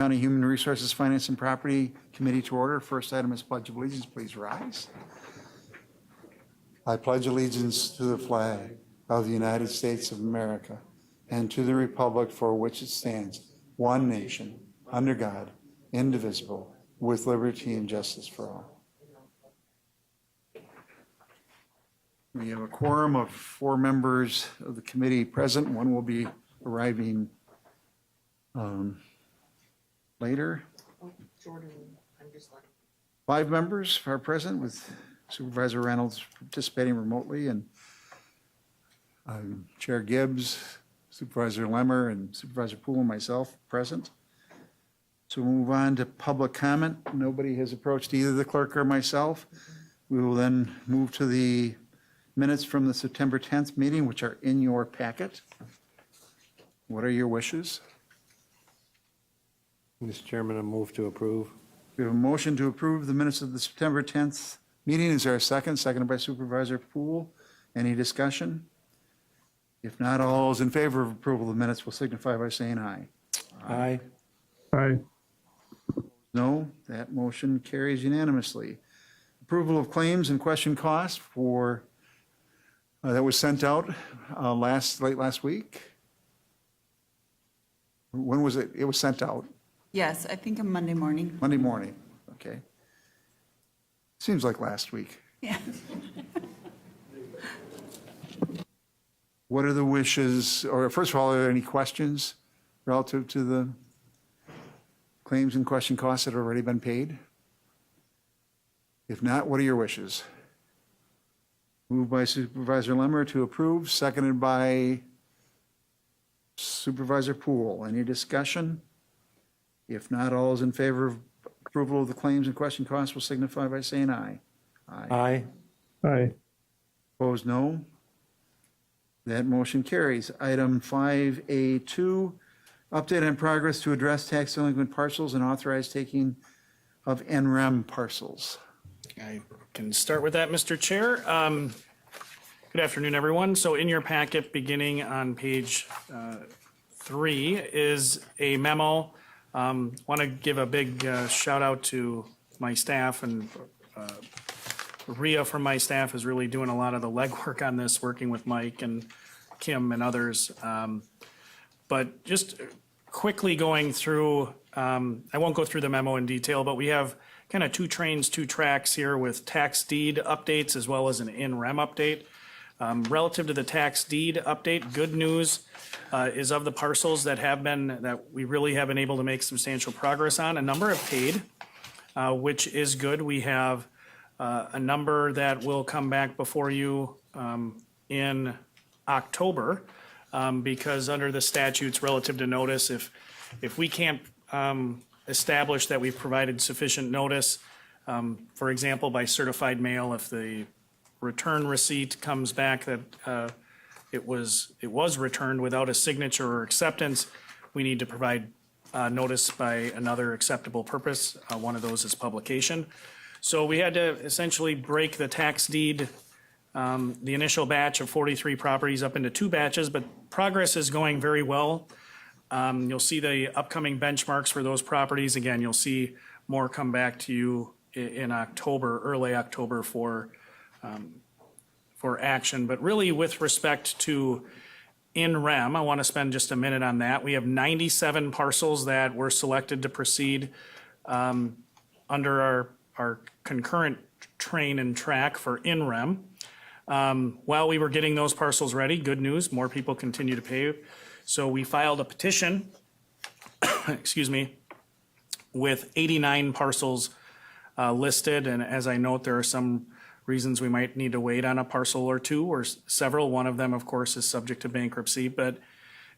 County Human Resources, Finance, and Property Committee to order. First item is Pledge of Allegiance. Please rise. I pledge allegiance to the flag of the United States of America and to the republic for which it stands, one nation, under God, indivisible, with liberty and justice for all. We have a quorum of 4 members of the committee present. One will be arriving later. Jordan, I'm just letting. 5 members are present, with Supervisor Reynolds participating remotely, and Chair Gibbs, Supervisor Lemmer, and Supervisor Poole and myself present. So we'll move on to public comment. Nobody has approached either the clerk or myself. We will then move to the minutes from the September 10th meeting, which are in your packet. What are your wishes? Mr. Chairman, I move to approve. We have a motion to approve the minutes of the September 10th meeting. Is there a second? Seconded by Supervisor Poole. Any discussion? If not, all those in favor of approval of the minutes will signify by saying aye. Aye. Aye. No, that motion carries unanimously. Approval of claims and question costs for, that was sent out late last week. When was it? It was sent out Yes, I think on Monday morning. Monday morning. Okay. Seems like last week. Yeah. What are the wishes, or first of all, are there any questions relative to the claims and question costs that have already been paid? If not, what are your wishes? Moved by Supervisor Lemmer to approve, seconded by Supervisor Poole. Any discussion? If not, all those in favor of approval of the claims and question costs will signify by saying aye. Aye. Aye. Opposed, no. That motion carries. Item 5A2, update on progress to address tax delinquent parcels and authorize taking of NREM parcels. I can start with that, Mr. Chair. Good afternoon, everyone. So in your packet, beginning on page 3, is a memo. Want to give a big shout out to my staff, and Rhea from my staff is really doing a lot of the legwork on this, working with Mike and Kim and others. But just quickly going through, I won't go through the memo in detail, but we have kind of 2 trains, 2 tracks here with tax deed updates as well as an in-rem update. Relative to the tax deed update, good news is of the parcels that we really have been able to make substantial progress on. A number have paid, which is good. We have a number that will come back before you in October, because under the statutes relative to notice, if we can't establish that we've provided sufficient notice, for example, by certified mail, if the return receipt comes back that it was returned without a signature or acceptance, we need to provide notice by another acceptable purpose. One of those is publication. So we had to essentially break the tax deed, the initial batch of 43 properties up into 2 batches, but progress is going very well. You'll see the upcoming benchmarks for those properties. Again, you'll see more come back to you in October, early October for action. But really, with respect to in-rem, I want to spend just a minute on that. We have 97 parcels that were selected to proceed under our concurrent train and track for in-rem. While we were getting those parcels ready, good news, more people continue to pay. So we filed a petition, excuse me, with 89 parcels listed. And as I note, there are some reasons we might need to wait on a parcel or 2 or several. One of them, of course, is subject to bankruptcy. But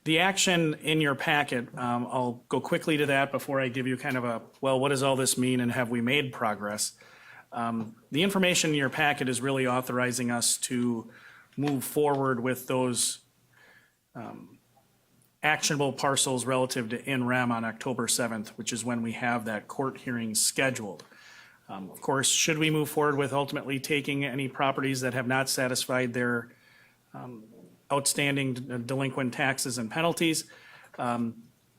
the action in your packet, I'll go quickly to that before I give you kind of a, well, what does all this mean and have we made progress? The information in your packet is really authorizing us to move forward with those actionable parcels relative to in-rem on October 7th, which is when we have that court hearing scheduled. Of course, should we move forward with ultimately taking any properties that have not satisfied their outstanding delinquent taxes and penalties,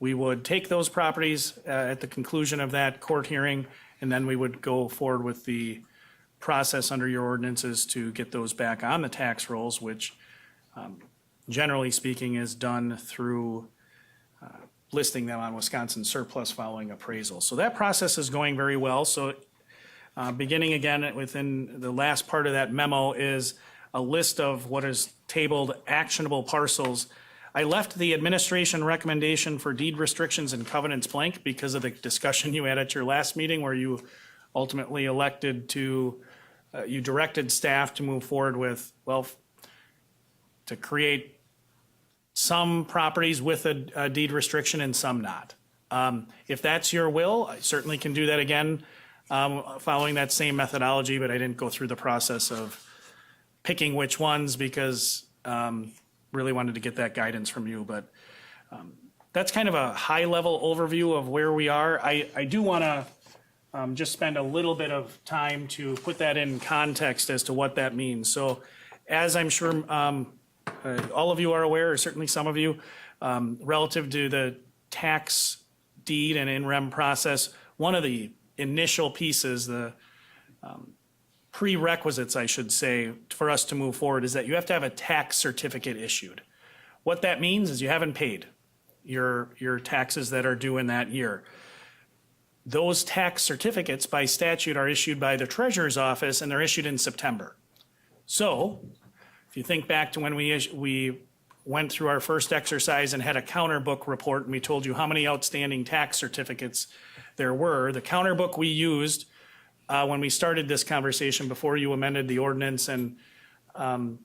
We would take those properties at the conclusion of that court hearing, and then we would go forward with the process under your ordinances to get those back on the tax rolls, which generally speaking is done through listing them on Wisconsin surplus following appraisal. So that process is going very well. So beginning again within the last part of that memo is a list of what is tabled actionable parcels. I left the administration recommendation for deed restrictions and covenants blank because of the discussion you had at your last meeting where you ultimately elected to, you directed staff to move forward with, well, to create some properties with a deed restriction and some not. If that's your will, I certainly can do that again, following that same methodology, but I didn't go through the process of picking which ones because really wanted to get that guidance from you. But that's kind of a high-level overview of where we are. I do want to just spend a little bit of time to put that in context as to what that means. So as I'm sure all of you are aware, or certainly some of you, relative to the tax deed and in rem process, one of the initial pieces, the prerequisites, I should say, for us to move forward is that you have to have a tax certificate issued. What that means is you haven't paid your taxes that are due in that year. Those tax certificates by statute are issued by the treasurer's office and they're issued in September. So if you think back to when we went through our first exercise and had a counter book report and we told you how many outstanding tax certificates there were, the counter book we used when we started this conversation before you amended the ordinance and kind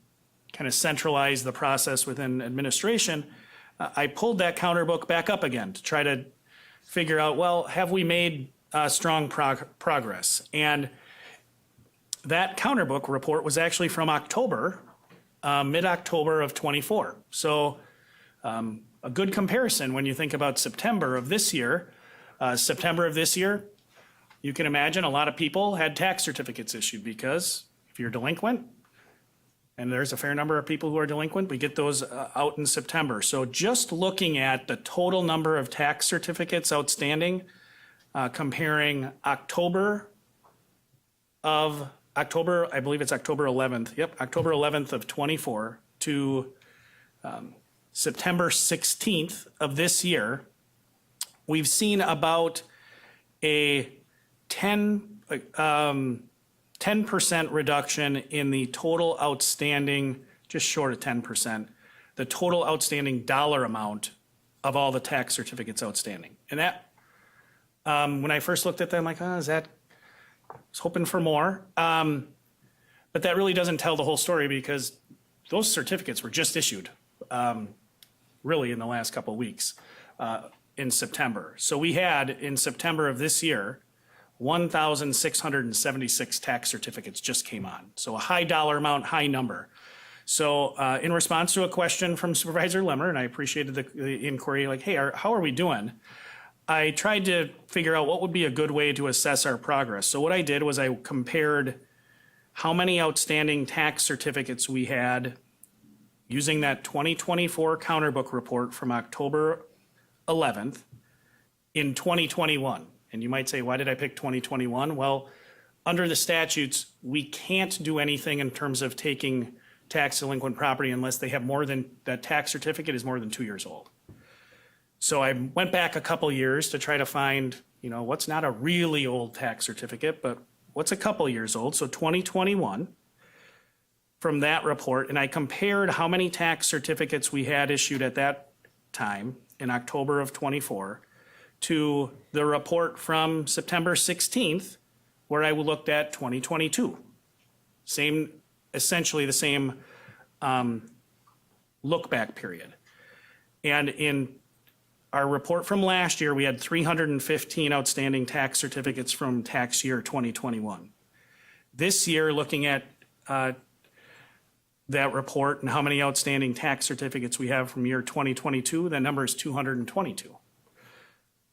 of centralized the process within administration, I pulled that counter book back up again to try to figure out, well, have we made strong progress? And that counter book report was actually from October, mid-October of 24. So a good comparison when you think about September of this year. September of this year, you can imagine a lot of people had tax certificates issued because if you're delinquent, and there's a fair number of people who are delinquent, we get those out in September. So just looking at the total number of tax certificates outstanding, comparing October, I believe it's October 11th. Yep, October 11th of 24 to September 16th of this year, we've seen about a 10% reduction in the total outstanding, just short of 10%, the total outstanding dollar amount of all the tax certificates outstanding. And that, when I first looked at that, I'm like, is that, I was hoping for more. But that really doesn't tell the whole story because those certificates were just issued, really in the last couple of weeks, in September. So we had, in September of this year, 1,676 tax certificates just came on. So a high dollar amount, high number. So in response to a question from Supervisor Lemmer, and I appreciated the inquiry, like, hey, how are we doing? I tried to figure out what would be a good way to assess our progress. So what I did was I compared how many outstanding tax certificates we had using that 2024 counter book report from October 11th in 2021. And you might say, why did I pick 2021? Well, under the statutes, we can't do anything in terms of taking tax delinquent property unless they have that tax certificate is more than 2 years old. So I went back a couple years to try to find, what's not a really old tax certificate, but what's a couple years old. So 2021 from that report, and I compared how many tax certificates we had issued at that time in October of 24 to the report from September 16th, where I looked at 2022. Essentially the same look back period. And in our report from last year, we had 315 outstanding tax certificates from tax year 2021. This year, looking at that report and how many outstanding tax certificates we have from year 2022, that number is 222.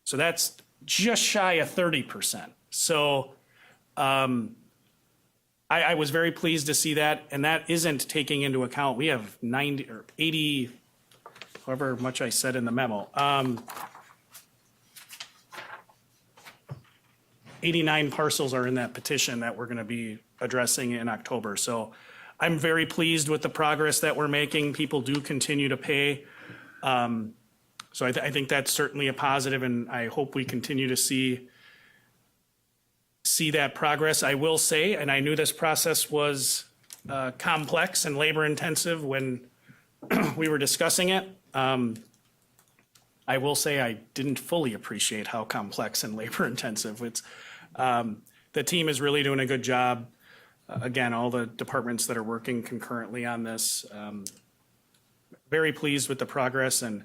So that's just shy of 30%. So I was very pleased to see that, and that isn't taking into account, we have 90 or 80, however much I said in the memo, 89 parcels are in that petition that we're going to be addressing in October. So I'm very pleased with the progress that we're making. People do continue to pay. So I think that's certainly a positive, and I hope we continue to see that progress. I will say, and I knew this process was complex and labor intensive when we were discussing it. I will say I didn't fully appreciate how complex and labor intensive it's. The team is really doing a good job. Again, all the departments that are working concurrently on this. Very pleased with the progress, and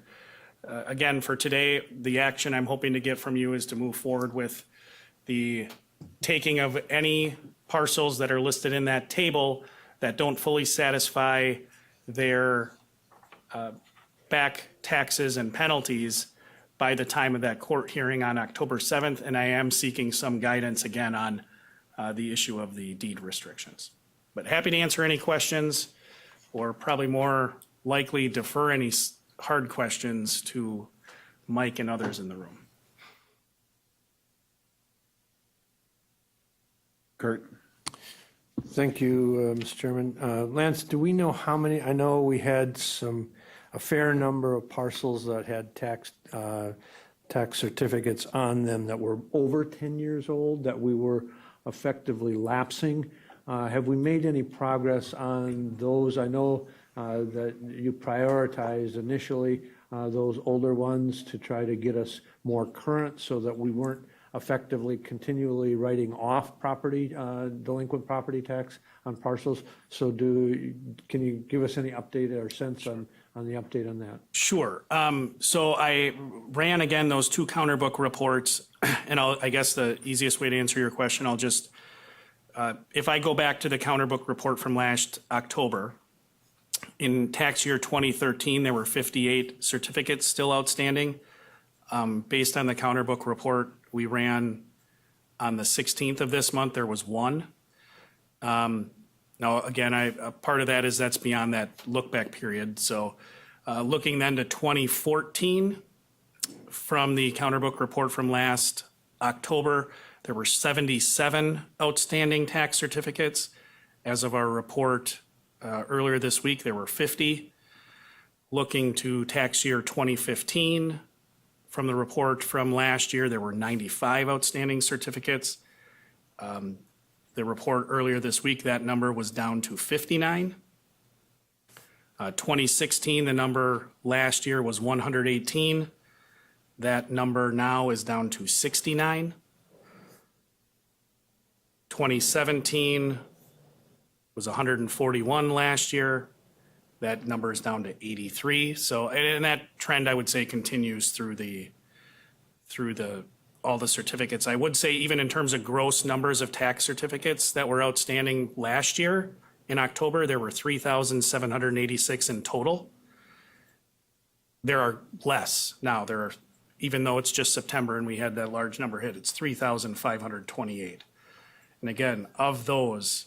again, for today, the action I'm hoping to get from you is to move forward with the taking of any parcels that are listed in that table that don't fully satisfy their back taxes and penalties by the time of that court hearing on October 7th. And I am seeking some guidance again on the issue of the deed restrictions. But happy to answer any questions, or probably more likely defer any hard questions to Mike and others in the room. Kurt? Thank you, Mr. Chairman. Lance, do we know how many, I know we had a fair number of parcels that had tax certificates on them that were over 10 years old, that we were effectively lapsing. Have we made any progress on those? I know that you prioritized initially those older ones to try to get us more current so that we weren't effectively continually writing off property, delinquent property tax on parcels. So can you give us any update or sense on the update on that? Sure. So I ran again those two counterbook reports, and I guess the easiest way to answer your question, I'll just, if I go back to the counterbook report from last October, in tax year 2013, there were 58 certificates still outstanding. Based on the counterbook report we ran on the 16th of this month, there was one. Now, again, a part of that is that's beyond that look-back period. So looking then to 2014, from the counterbook report from last October, there were 77 outstanding tax certificates. As of our report earlier this week, there were 50. Looking to tax year 2015, from the report from last year, there were 95 outstanding certificates. The report earlier this week, that number was down to 59. 2016, the number last year was 118. That number now is down to 69. 2017 was 141 last year. That number is down to 83. So, and that trend, I would say, continues through all the certificates. I would say even in terms of gross numbers of tax certificates that were outstanding last year, in October, there were 3,786 in total. There are less now. Even though it's just September and we had that large number hit, it's 3,528. And again, of those,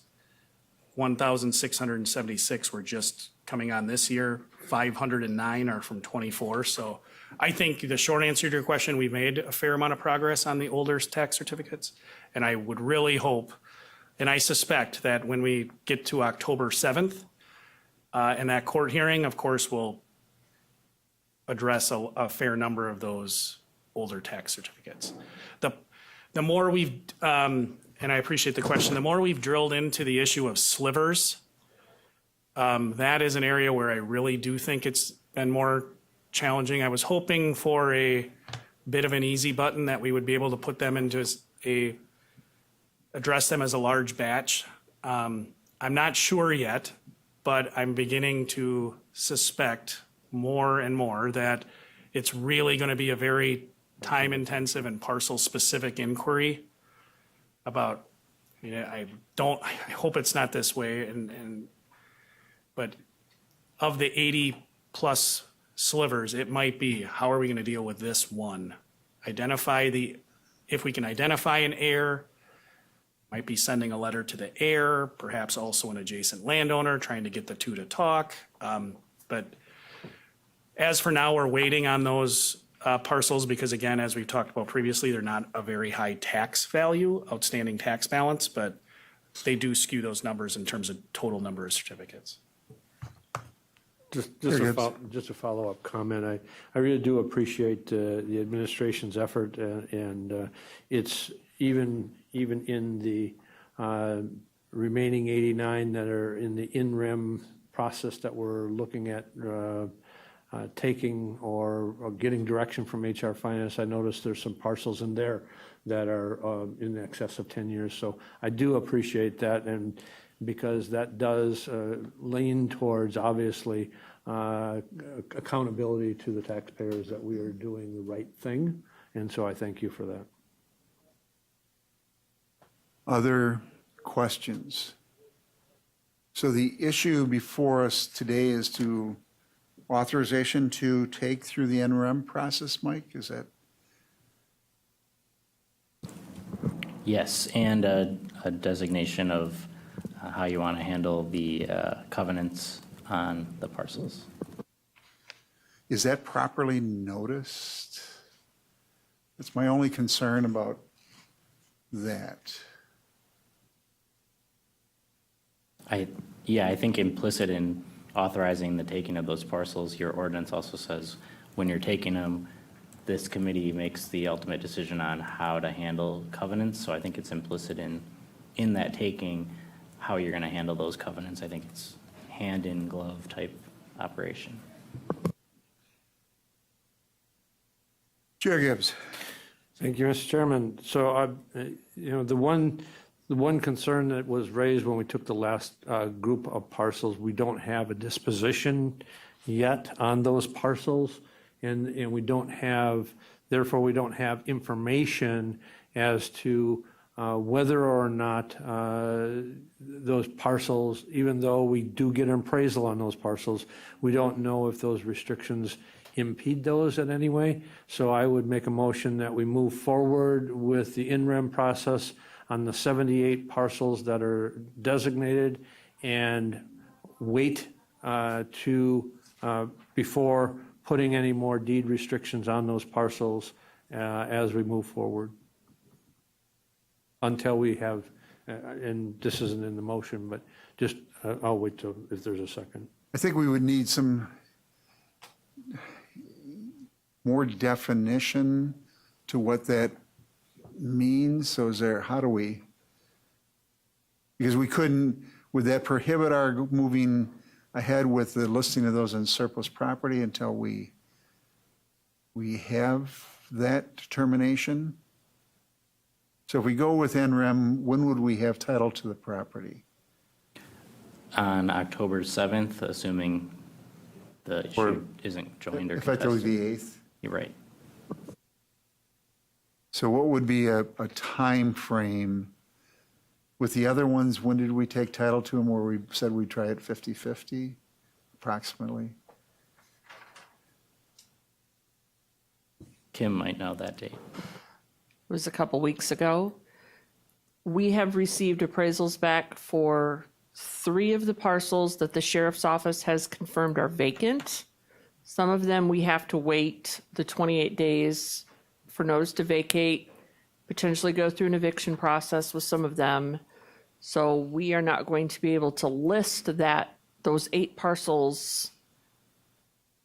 1,676 were just coming on this year. 509 are from 24. So I think the short answer to your question, we've made a fair amount of progress on the older tax certificates. And I would really hope, and I suspect that when we get to October 7th, and that court hearing, of course, will address a fair number of those older tax certificates. The more we've, and I appreciate the question, the more we've drilled into the issue of slivers, that is an area where I really do think it's been more challenging. I was hoping for a bit of an easy button that we would be able to put them into address them as a large batch. I'm not sure yet, but I'm beginning to suspect more and more that it's really going to be a very time-intensive and parcel-specific inquiry about, I hope it's not this way, but of the 80-plus slivers, it might be, how are we going to deal with this one? If we can identify an heir, might be sending a letter to the heir, perhaps also an adjacent landowner, trying to get the two to talk. But as for now, we're waiting on those parcels because again, as we've talked about previously, they're not a very high tax value, outstanding tax balance, but they do skew those numbers in terms of total number of certificates. Just a follow-up comment. I really do appreciate the administration's effort, and it's even in the remaining 89 that are in the in-rem process that we're looking at taking or getting direction from HR Finance. I noticed there's some parcels in there that are in excess of 10 years. So I do appreciate that, and because that does lean towards, obviously, accountability to the taxpayers that we are doing the right thing. And so I thank you for that. Other questions? So the issue before us today is to authorization to take through the NREM process, Mike? Is that? Yes, and a designation of how you want to handle the covenants on the parcels. Is that properly noticed? That's my only concern about that. I think implicit in authorizing the taking of those parcels, your ordinance also says when you're taking them, this committee makes the ultimate decision on how to handle covenants. So I think it's implicit in that taking how you're going to handle those covenants. I think it's hand in glove type operation. Chair Gibbs. Thank you, Mr. Chairman. So, the one concern that was raised when we took the last group of parcels, we don't have a disposition yet on those parcels, and we don't have, therefore, we don't have information as to whether or not those parcels, even though we do get an appraisal on those parcels, we don't know if those restrictions impede those in any way. So I would make a motion that we move forward with the in-rem process on the 78 parcels that are designated and wait before putting any more deed restrictions on those parcels as we move forward. Until we have, and this isn't in the motion, but just, I'll wait till, if there's a second. I think we would need some more definition to what that means. So is there, how do we, because we couldn't, would that prohibit our moving ahead with the listing of those in surplus property until we have that determination? So if we go with NREM, when would we have title to the property? On October 7th, assuming the issue isn't joined or Effectively contested. the 8th. You're right. So what would be a time frame? With the other ones, when did we take title to them where we said we'd try it 50-50 approximately? Kim might know that date. It was a couple weeks ago. We have received appraisals back for 3 of the parcels that the sheriff's office has confirmed are vacant. Some of them we have to wait the 28 days for notice to vacate, potentially go through an eviction process with some of them. So we are not going to be able to list those 8 parcels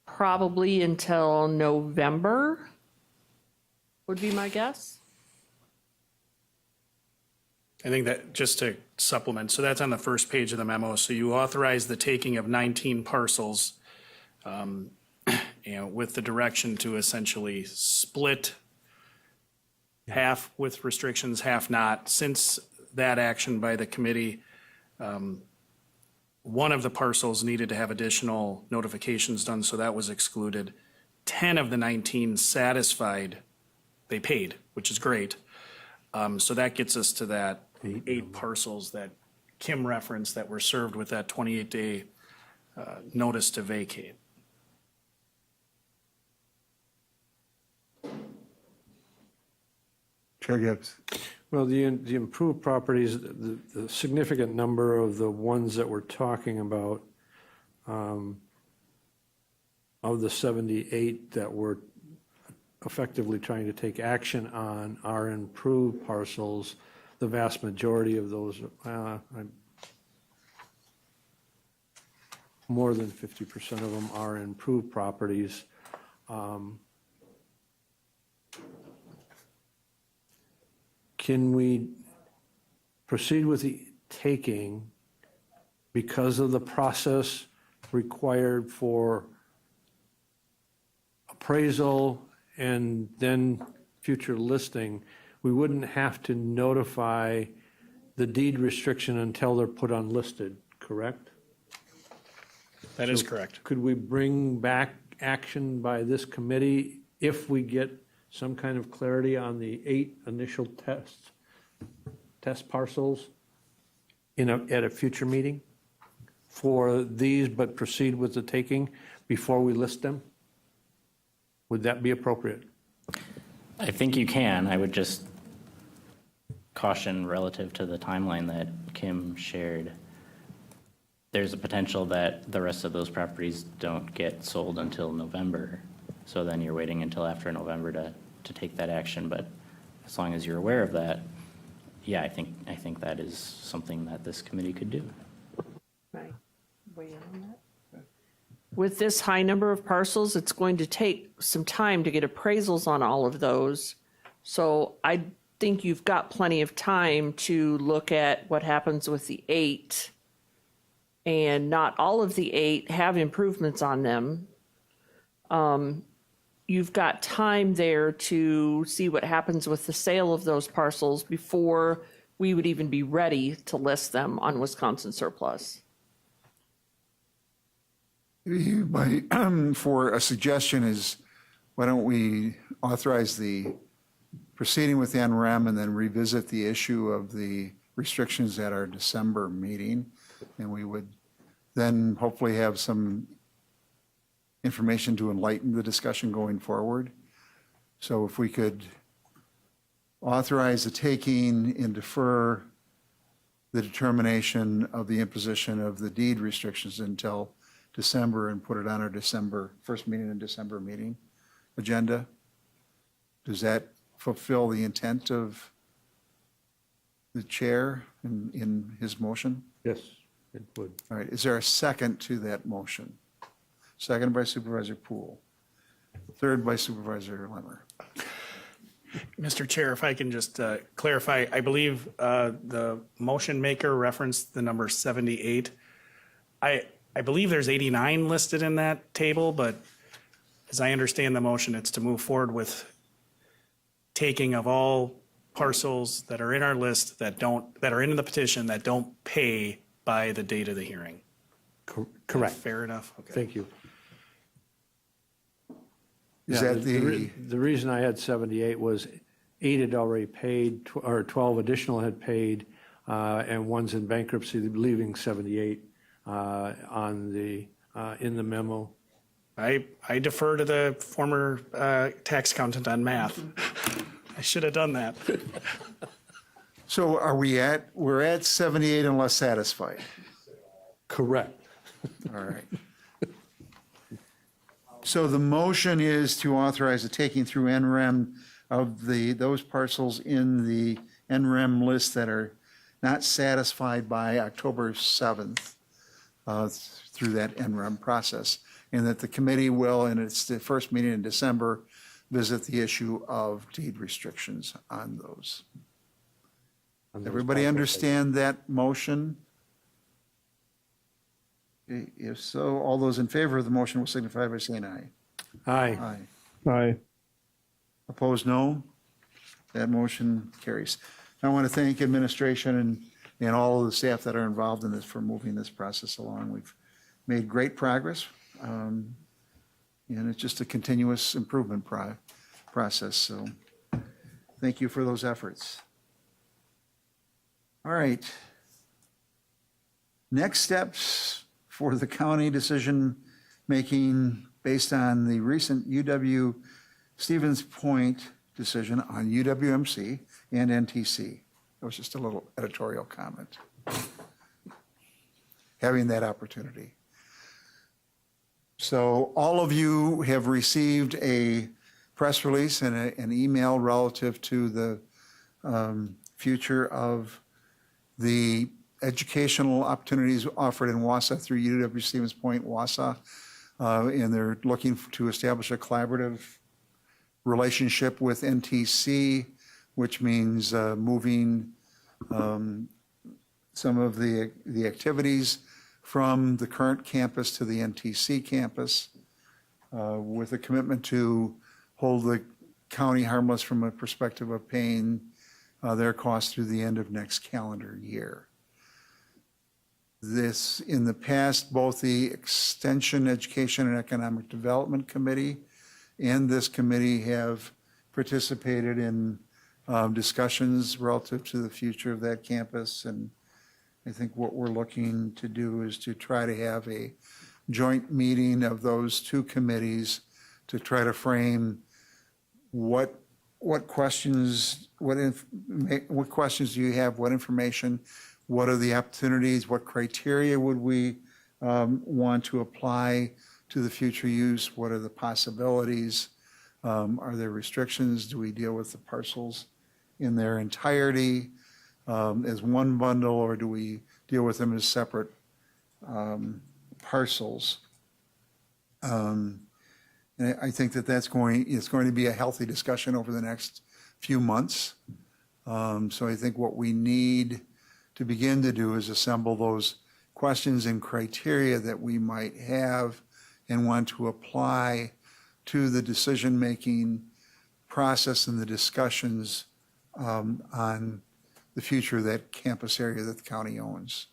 probably until November, would be my guess. I think that just to supplement, so that's on the first page of the memo. So you authorize the taking of 19 parcels with the direction to essentially split half with restrictions, half not. Since that action by the committee, one of the parcels needed to have additional notifications done, so that was excluded. 10 of the 19 satisfied, they paid, which is great. So that gets us to that 8 parcels that Kim referenced that were served with that 28-day notice to vacate. Chair Gibbs. Well, the improved properties, the significant number of the ones that we're talking about, of the 78 that were effectively trying to take action on our improved parcels. The vast majority of those, more than 50% of them are improved properties. Can we proceed with the taking because of the process required for appraisal and then future listing? We wouldn't have to notify the deed restriction until they're put on listed, correct? That is correct. Could we bring back action by this committee if we get some kind of clarity on the 8 initial test parcels at a future meeting for these, but proceed with the taking before we list them? Would that be appropriate? I think you can. I would just caution relative to the timeline that Kim shared. There's a potential that the rest of those properties don't get sold until November. So then you're waiting until after November to take that action. But as long as you're aware of that, yeah, I think that is something that this committee could do. Right. Weigh in on that? With this high number of parcels, it's going to take some time to get appraisals on all of those. So I think you've got plenty of time to look at what happens with the 8. And not all of the 8 have improvements on them. You've got time there to see what happens with the sale of those parcels before we would even be ready to list them on Wisconsin Surplus. For a suggestion is, why don't we authorize the proceeding with the NREM and then revisit the issue of the restrictions at our December meeting? And we would then hopefully have some information to enlighten the discussion going forward. So if we could authorize the taking and defer the determination of the imposition of the deed restrictions until December and put it on our first meeting in December meeting agenda. Does that fulfill the intent of the chair in his motion? Yes, it would. All right, is there a second to that motion? Second by Supervisor Poole. Third by Supervisor Lemmer. Mr. Chair, if I can just clarify, I believe the motion maker referenced the number 78. I believe there's 89 listed in that table, but as I understand the motion, it's to move forward with taking of all parcels that are in our list that are in the petition that don't pay by the date of the hearing. Correct. Fair enough? Okay. Thank you. Is Yeah, that the reason I had 78 was 8 had already paid, or 12 additional had paid, and one's in bankruptcy, leaving 78 in the memo. I defer to the former tax accountant on math. I should have done that. So we're at 78 unless satisfied. Correct. All right. So the motion is to authorize the taking through NREM of those parcels in the NREM list that are not satisfied by October 7th through that NREM process. And that the committee will, in its first meeting in December, visit the issue of deed restrictions on those. Everybody understand that motion? If so, all those in favor of the motion will signify by saying aye. Aye. Aye. Opposed, no. That motion carries. I want to thank administration and all of the staff that are involved in this for moving this process along. We've made great progress, and it's just a continuous improvement process. So thank you for those efforts. All right. Next steps for the county decision-making based on the recent UW Stevens Point decision on UWMC and NTC. That was just a little editorial comment. Having that opportunity. So all of you have received a press release and an email relative to the future of the educational opportunities offered in Wausau through UW Stevens Point, Wausau. And they're looking to establish a collaborative relationship with NTC, which means moving some of the activities from the current campus to the NTC campus, with a commitment to hold the county harmless from a perspective of paying their costs through the end of next calendar year. This, in the past, both the Extension, Education, and Economic Development Committee and this committee have participated in discussions relative to the future of that campus. And I think what we're looking to do is to try to have a joint meeting of those two committees to try to frame what questions, what questions do you have, what information, what are the opportunities, what criteria would we want to apply to the future use, what are the possibilities, are there restrictions, do we deal with the parcels in their entirety as one bundle, or do we deal with them as separate parcels? And I think that it's going to be a healthy discussion over the next few months. So I think what we need to begin to do is assemble those questions and criteria that we might have and want to apply to the decision-making process and the discussions on the future of that campus area that the county owns.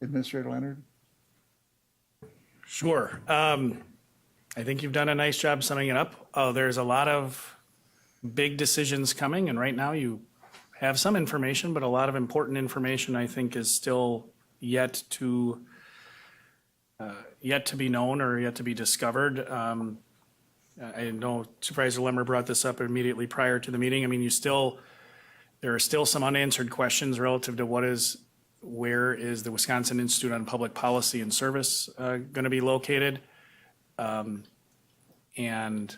Administrator Leonard? Sure. I think you've done a nice job summing it up. There's a lot of big decisions coming, and right now you have some information, but a lot of important information I think is still yet to be known or yet to be discovered. I know Supervisor Lemmer brought this up immediately prior to the meeting. I mean, there are still some unanswered questions relative to where is the Wisconsin Institute on Public Policy and Service going to be located? And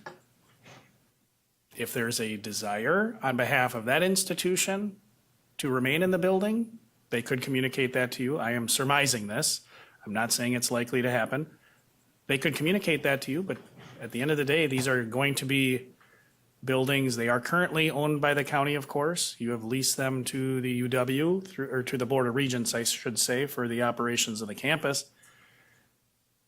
if there's a desire on behalf of that institution to remain in the building, they could communicate that to you. I am surmising this. I'm not saying it's likely to happen. They could communicate that to you, but at the end of the day, these are going to be buildings. They are currently owned by the county, of course. You have leased them to the UW, or to the Board of Regents, I should say, for the operations of the campus.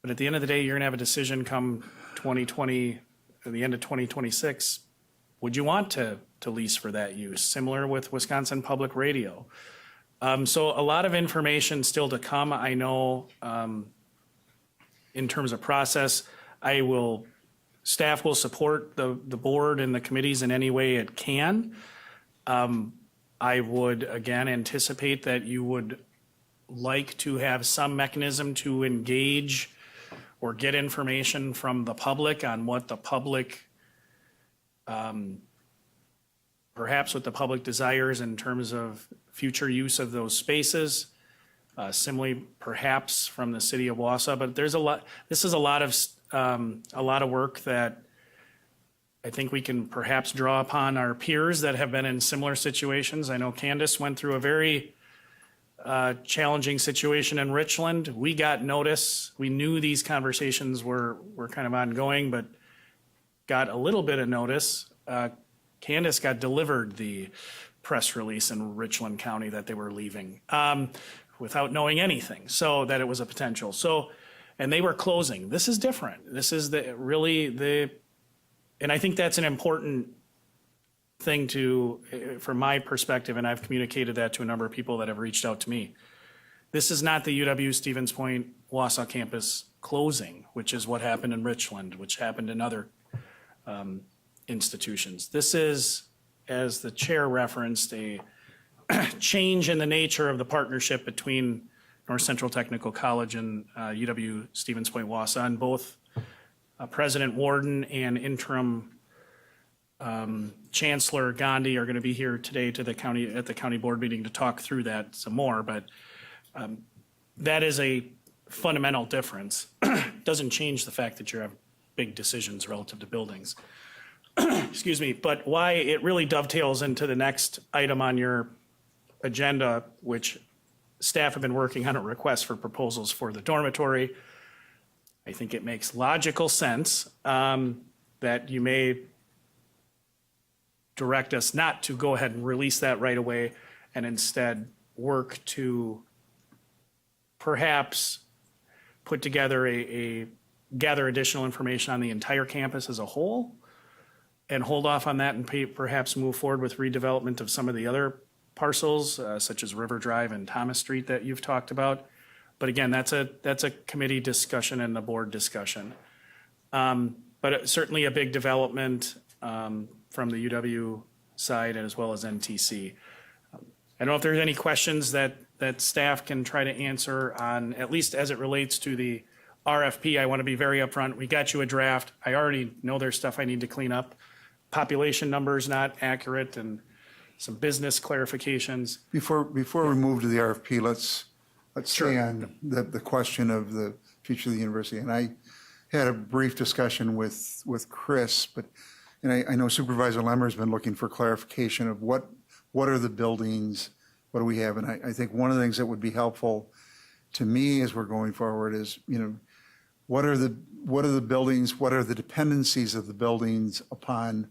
But at the end of the day, you're going to have a decision come 2020, at the end of 2026. Would you want to lease for that use? Similar with Wisconsin Public Radio. So a lot of information still to come. I know in terms of process, staff will support the board and the committees in any way it can. I would, again, anticipate that you would like to have some mechanism to engage or get information from the public on what the public, perhaps what the public desires in terms of future use of those spaces. Similarly, perhaps from the city of Wausau, but this is a lot of work that I think we can perhaps draw upon our peers that have been in similar situations. I know Candace went through a very challenging situation in Richland. We got notice. We knew these conversations were kind of ongoing, but got a little bit of notice. Candace got delivered the press release in Richland County that they were leaving without knowing anything, so that it was a potential. So, and they were closing. This is different. This is and I think that's an important thing from my perspective, and I've communicated that to a number of people that have reached out to me. This is not the UW Stevens Point Wausau campus closing, which is what happened in Richland, which happened in other institutions. This is, as the chair referenced, a change in the nature of the partnership between North Central Technical College and UW Stevens Point Wausau, and both President Warden and interim Chancellor Gandhi are going to be here today at the county board meeting to talk through that some more. But that is a fundamental difference. Doesn't change the fact that you have big decisions relative to buildings. excuse me, but why it really dovetails into the next item on your agenda, which staff have been working on a request for proposals for the dormitory. I think it makes logical sense that you may direct us not to go ahead and release that right away and instead work to perhaps put together gather additional information on the entire campus as a whole and hold off on that and perhaps move forward with redevelopment of some of the other parcels, such as River Drive and Thomas Street that you've talked about. But again, that's a committee discussion and a board discussion. But certainly a big development from the UW side as well as NTC. I don't know if there's any questions that staff can try to answer on, at least as it relates to the RFP. I want to be very upfront. We got you a draft. I already know there's stuff I need to clean up. Population numbers not accurate and some business clarifications. Before we move to the RFP, let's stay on the question of the future of the university. And I had a brief discussion with Chris, and I know Supervisor Lemmer's been looking for clarification of what are the buildings, what do we have? And I think one of the things that would be helpful to me as we're going forward is, what are the buildings, what are the dependencies of the buildings upon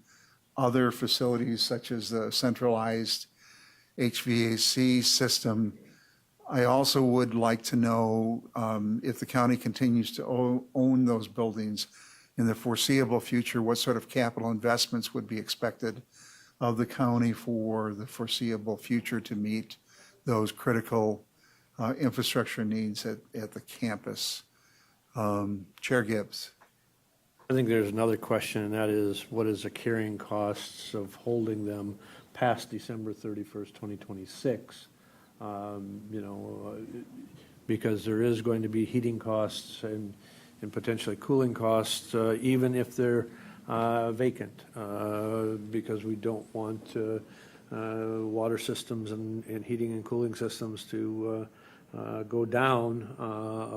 other facilities such as the centralized HVAC system. I also would like to know if the county continues to own those buildings in the foreseeable future, what sort of capital investments would be expected of the county for the foreseeable future to meet those critical infrastructure needs at the campus. Chair Gibbs. I think there's another question, and that is, what is the carrying costs of holding them past December 31st, 2026? Because there is going to be heating costs and potentially cooling costs, even if they're vacant, because we don't want water systems and heating and cooling systems to go down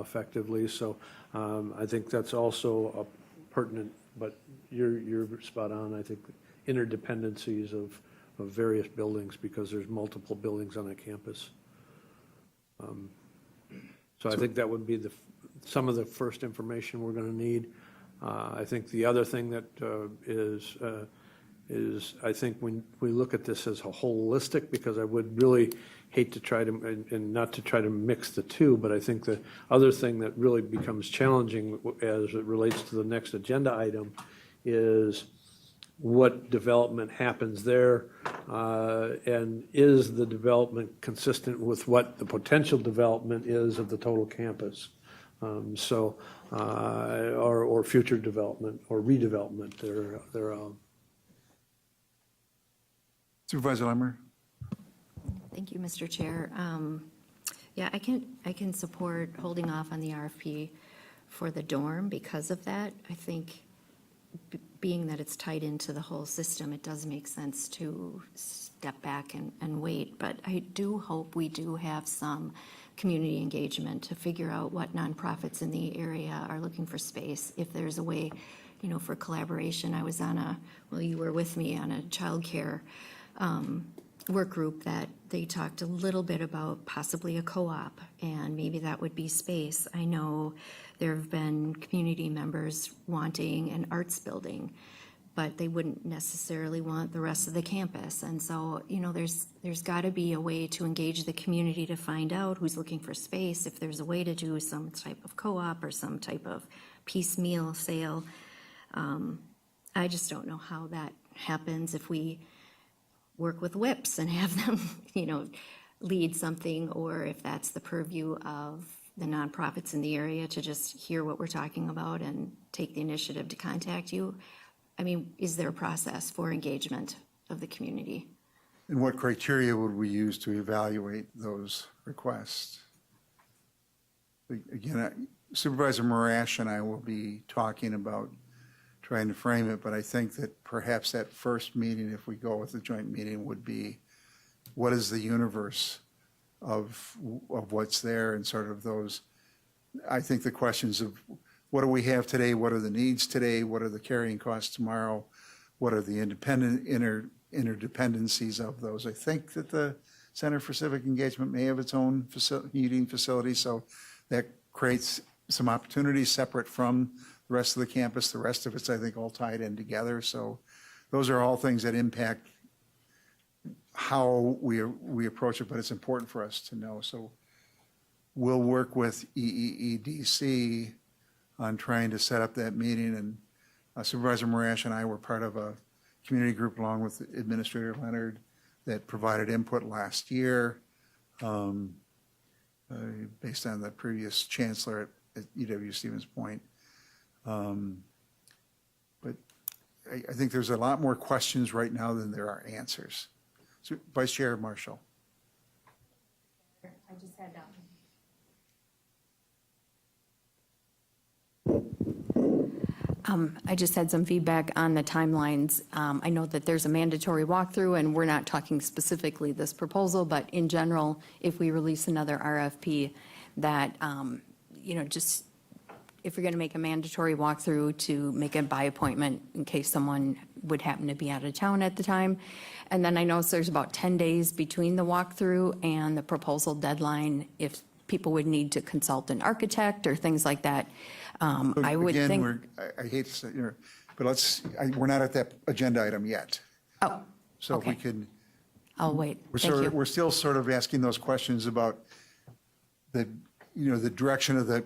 effectively. So I think that's also pertinent, but you're spot on. I think interdependencies of various buildings, because there's multiple buildings on a campus. So I think that would be some of the first information we're going to need. I think the other thing that is I think when we look at this as a holistic, because I would really hate to try to, and not to try to mix the two, but I think the other thing that really becomes challenging as it relates to the next agenda item is what development happens there, and is the development consistent with what the potential development is of the total campus? Or future development or redevelopment thereof. Supervisor Lemmer. Thank you, Mr. Chair. Yeah, I can support holding off on the RFP for the dorm because of that. I think being that it's tied into the whole system, it does make sense to step back and wait. But I do hope we do have some community engagement to figure out what nonprofits in the area are looking for space. If there's a way, for collaboration. I was on you were with me on a childcare work group that they talked a little bit about possibly a co-op, and maybe that would be space. I know there have been community members wanting an arts building, but they wouldn't necessarily want the rest of the campus. And so, there's got to be a way to engage the community to find out who's looking for space, if there's a way to do some type of co-op or some type of piecemeal sale. I just don't know how that happens if we work with whips and have them, lead something, or if that's the purview of the nonprofits in the area to just hear what we're talking about and take the initiative to contact you. I mean, is there a process for engagement of the community? And what criteria would we use to evaluate those requests? Again, Supervisor Morash and I will be talking about trying to frame it, but I think that perhaps that first meeting, if we go with the joint meeting, would be what is the universe of what's there, and sort of those, I think the questions of what do we have today, what are the needs today, what are the carrying costs tomorrow, what are the interdependencies of those. I think that the Center for Civic Engagement may have its own heating facility, so that creates some opportunities separate from the rest of the campus. The rest of it's, I think, all tied in together. So those are all things that impact how we approach it, but it's important for us to know. So we'll work with EEEDC on trying to set up that meeting, and Supervisor Morash and I were part of a community group along with Administrator Leonard that provided input last year based on the previous chancellor at UW Stevens Point. But I think there's a lot more questions right now than there are answers. So, Vice Chair Marshall. I just had I just had some feedback on the timelines. I know that there's a mandatory walkthrough, and we're not talking specifically this proposal, but in general, if we release another RFP, that, just if you're going to make a mandatory walkthrough, to make it by appointment in case someone would happen to be out of town at the time. And then I know there's about 10 days between the walkthrough and the proposal deadline if people would need to consult an architect or things like that. I would Again, think. I hate to say, but we're not at that agenda item yet. Oh, So if we okay. could, I'll wait. Thank you. we're still sort of asking those questions about the direction of the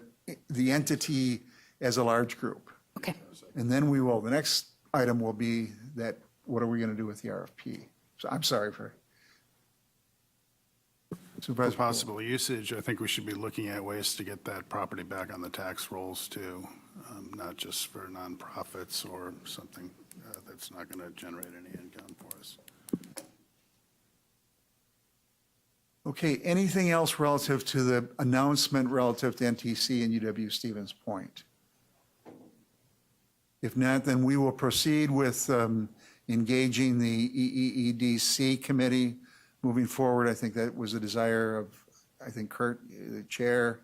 entity as a large group. Okay. And then the next item will be that, what are we going to do with the RFP? So I'm sorry for. For Supervisor Poole. possible usage, I think we should be looking at ways to get that property back on the tax rolls too, not just for nonprofits or something that's not going to generate any income for us. Okay, anything else relative to the announcement relative to NTC and UW Stevens Point? If not, then we will proceed with engaging the EEEDC committee moving forward. I think that was a desire of, I think, Kurt, the chair,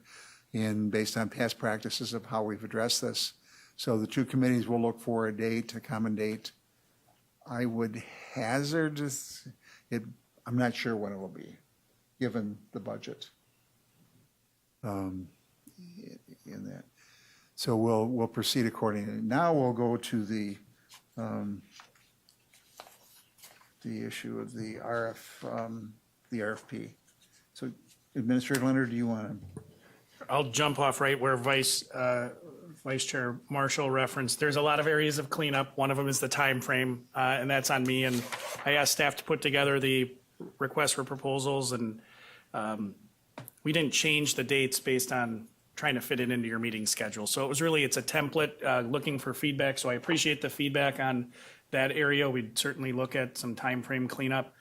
and based on past practices of how we've addressed this. So the two committees will look for a date, a common date. I would hazard it, I'm not sure when it will be, given the budget in that. So we'll proceed accordingly. Now we'll go to the issue of the RFP. So Administrator Leonard, do you want to? I'll jump off right where Vice Chair Marshall referenced. There's a lot of areas of cleanup. One of them is the time frame, and that's on me. And I asked staff to put together the request for proposals, and we didn't change the dates based on trying to fit it into your meeting schedule. So it's a template looking for feedback. So I appreciate the feedback on that area. We'd certainly look at some time frame cleanup.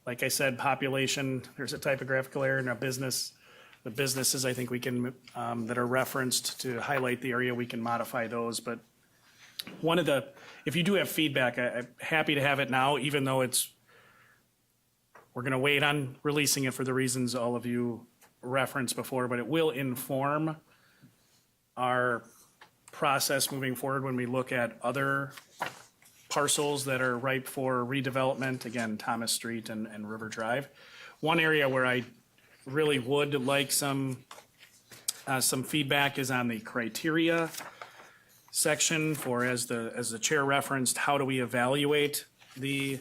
Like I said, population, there's a typographical error in our business. The businesses, I think we can, that are referenced to highlight the area, we can modify those. But if you do have feedback, I'm happy to have it now, even though we're going to wait on releasing it for the reasons all of you referenced before, but it will inform our process moving forward when we look at other parcels that are ripe for redevelopment, again, Thomas Street and River Drive. One area where I really would like some feedback is on the criteria section for, as the chair referenced, how do we evaluate the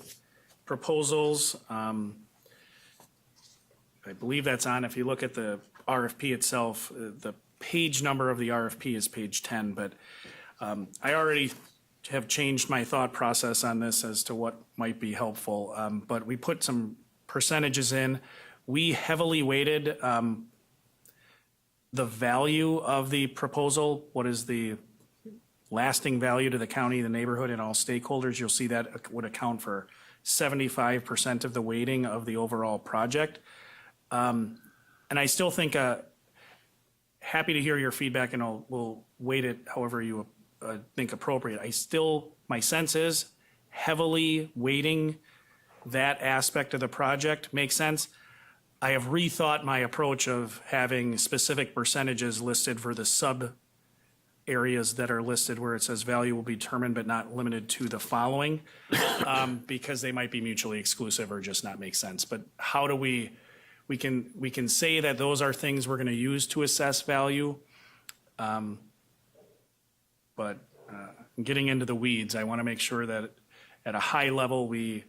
proposals? I believe that's on, if you look at the RFP itself, the page number of the RFP is page 10, but I already have changed my thought process on this as to what might be helpful, but we put some percentages in. We heavily weighted the value of the proposal, what is the lasting value to the county, the neighborhood, and all stakeholders. You'll see that would account for 75% of the weighting of the overall project. And I still think, happy to hear your feedback, and we'll weight it however you think appropriate. My sense is heavily weighting that aspect of the project makes sense. I have rethought my approach of having specific percentages listed for the areas that are listed where it says value will be determined but not limited to the following, because they might be mutually exclusive or just not make sense. But how do we can say that those are things we're going to use to assess value. But getting into the weeds, I want to make sure that at a high level, we,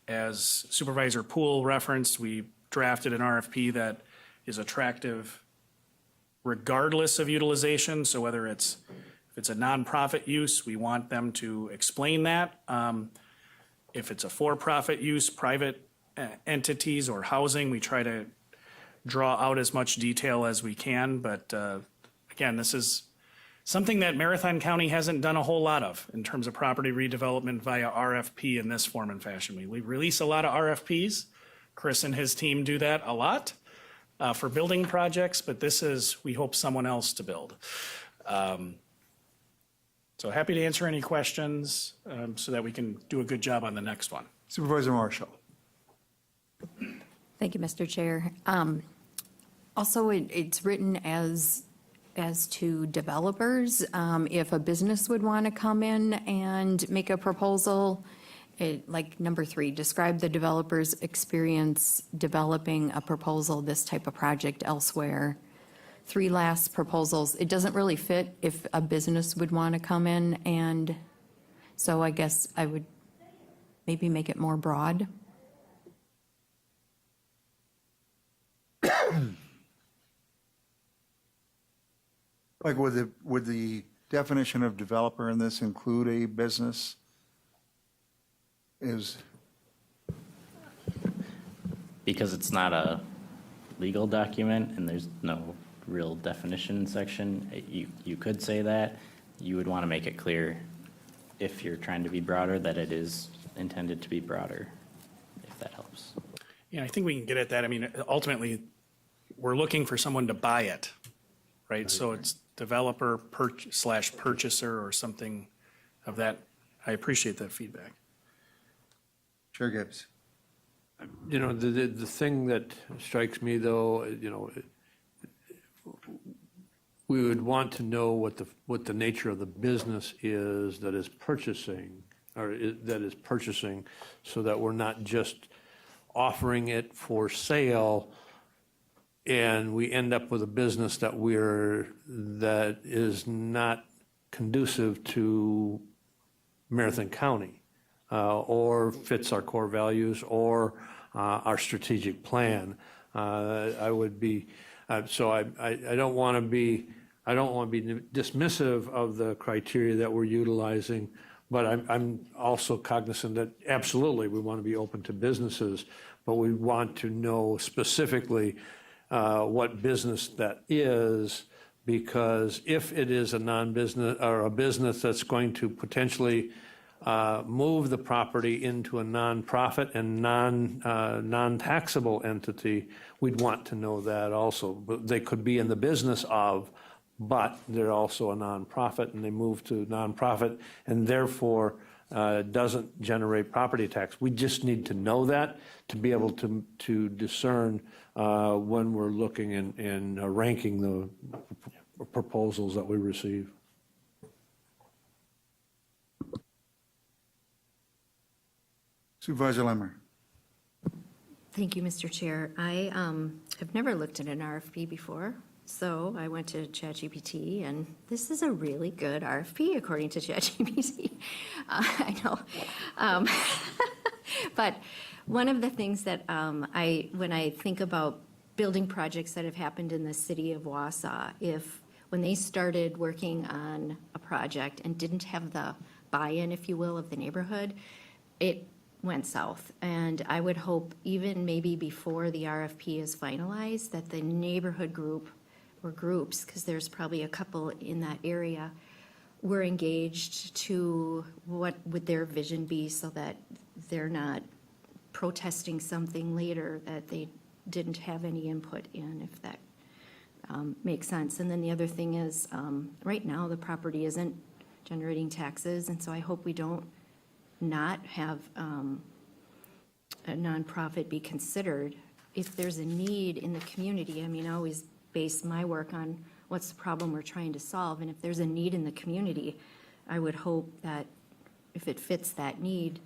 as Supervisor Poole referenced, we drafted an RFP that is attractive regardless of utilization. So whether if it's a nonprofit use, we want them to explain that. If it's a for-profit use, private entities or housing, we try to draw out as much detail as we can. But again, this is something that Marathon County hasn't done a whole lot of in terms of property redevelopment via RFP in this form and fashion. We release a lot of RFPs. Chris and his team do that a lot for building projects, but this is, we hope, someone else to build. So happy to answer any questions so that we can do a good job on the next one. Supervisor Marshall. Thank you, Mr. Chair. Also, it's written as to developers. If a business would want to come in and make a proposal, like number 3, describe the developer's experience developing a proposal, this type of project elsewhere. 3 last proposals, it doesn't really fit if a business would want to come in, and so I guess I would maybe make it more broad. Like, would the definition of developer in this include a business? Because it's not a legal document and there's no real definition section, you could say that. You would want to make it clear, if you're trying to be broader, that it is intended to be broader, if that helps. Yeah, I think we can get at that. I mean, ultimately, we're looking for someone to buy it, right? So it's developer / purchaser or something of that. I appreciate that feedback. Chair Gibbs. You know, the thing that strikes me, though, you know, we would want to know what the nature of the business is that is purchasing, so that we're not just offering it for sale and we end up with a business that is not conducive to Marathon County, or fits our core values or our strategic plan. I would be, so I don't want to be dismissive of the criteria that we're utilizing, but I'm also cognizant that absolutely we want to be open to businesses, but we want to know specifically what business that is, because if it is a non-business or a business that's going to potentially move the property into a nonprofit and non-taxable entity, we'd want to know that also. But they could be in the business of, but they're also a nonprofit, and they move to nonprofit, and therefore doesn't generate property tax. We just need to know that to be able to discern when we're looking and ranking the proposals that we receive. Supervisor Lemmer. Thank you, Mr. Chair. I have never looked at an RFP before, so I went to ChatGPT, and this is a really good RFP according to ChatGPT. I know. But one of the things that when I think about building projects that have happened in the city of Wausau, when they started working on a project and didn't have the buy-in, if you will, of the neighborhood, it went south. And I would hope even maybe before the RFP is finalized, that the neighborhood group or groups, because there's probably a couple in that area, were engaged to what would their vision be, so that they're not protesting something later that they didn't have any input in, if that makes sense. And then the other thing is, right now, the property isn't generating taxes, and so I hope we don't not have a nonprofit be considered. If there's a need in the community, I mean, I always base my work on what's the problem we're trying to solve? And if there's a need in the community, I would hope that if it fits that need,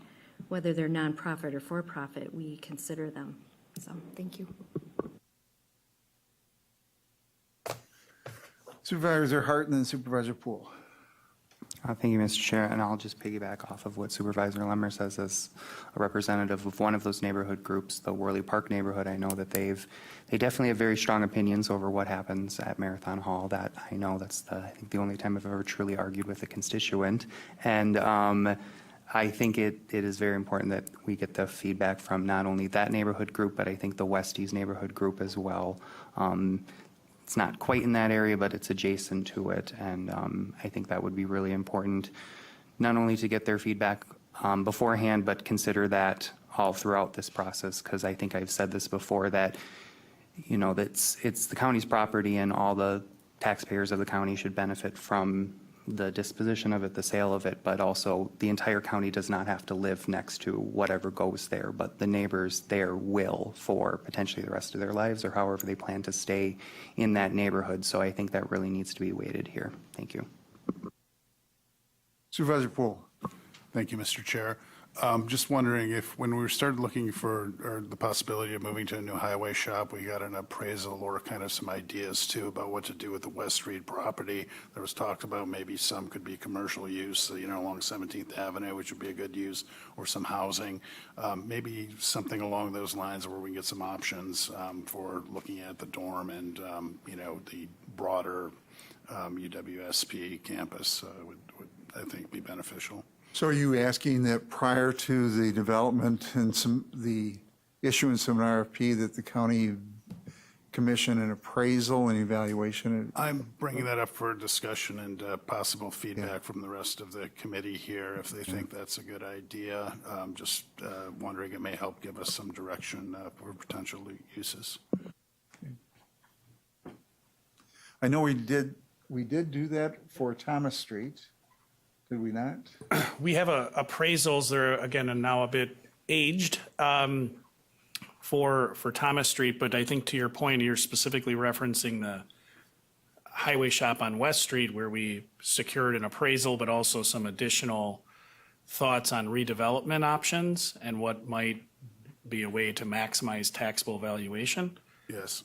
whether they're nonprofit or for-profit, we consider them. So, thank you. Supervisor Hart and then Supervisor Poole. Thank you, Mr. Chair, and I'll just piggyback off of what Supervisor Lemmer says as a representative of one of those neighborhood groups, the Worley Park neighborhood. I know that they definitely have very strong opinions over what happens at Marathon Hall. That I know that's I think the only time I've ever truly argued with a constituent. And I think it is very important that we get the feedback from not only that neighborhood group, but I think the Westies neighborhood group as well. It's not quite in that area, but it's adjacent to it, and I think that would be really important, not only to get their feedback beforehand, but consider that all throughout this process, because I think I've said this before, that, you know, it's the county's property, and all the taxpayers of the county should benefit from the disposition of it, the sale of it, but also the entire county does not have to live next to whatever goes there, but the neighbors there will for potentially the rest of their lives or however they plan to stay in that neighborhood. So I think that really needs to be weighted here. Thank you. Supervisor Poole. Thank you, Mr. Chair. Just wondering if, when we started looking for the possibility of moving to a new highway shop, we got an appraisal or kind of some ideas too about what to do with the West Reed property. There was talk about maybe some could be commercial use, you know, along 17th Avenue, which would be a good use, or some housing. Maybe something along those lines where we can get some options for looking at the dorm and, you know, the broader UWSP campus would, I think, be beneficial. So are you asking that prior to the development and the issuance of an RFP, that the county commission an appraisal and evaluation? I'm bringing that up for discussion and possible feedback from the rest of the committee here if they think that's a good idea. Just wondering, it may help give us some direction for potential uses. I know we did do that for Thomas Street. Did we not? We have appraisals, they're again now a bit aged for Thomas Street, but I think to your point, you're specifically referencing the highway shop on West Street where we secured an appraisal, but also some additional thoughts on redevelopment options and what might be a way to maximize taxable valuation. Yes.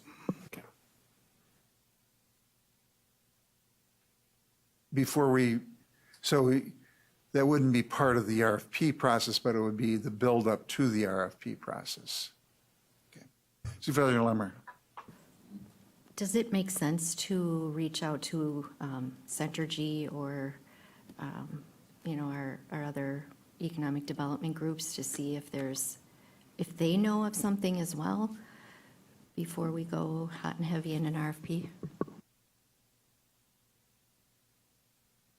That wouldn't be part of the RFP process, but it would be the build-up to the RFP process. Okay. Supervisor Lemmer. Does it make sense to reach out to Centergy or, you know, our other economic development groups to see if they know of something as well before we go hot and heavy in an RFP?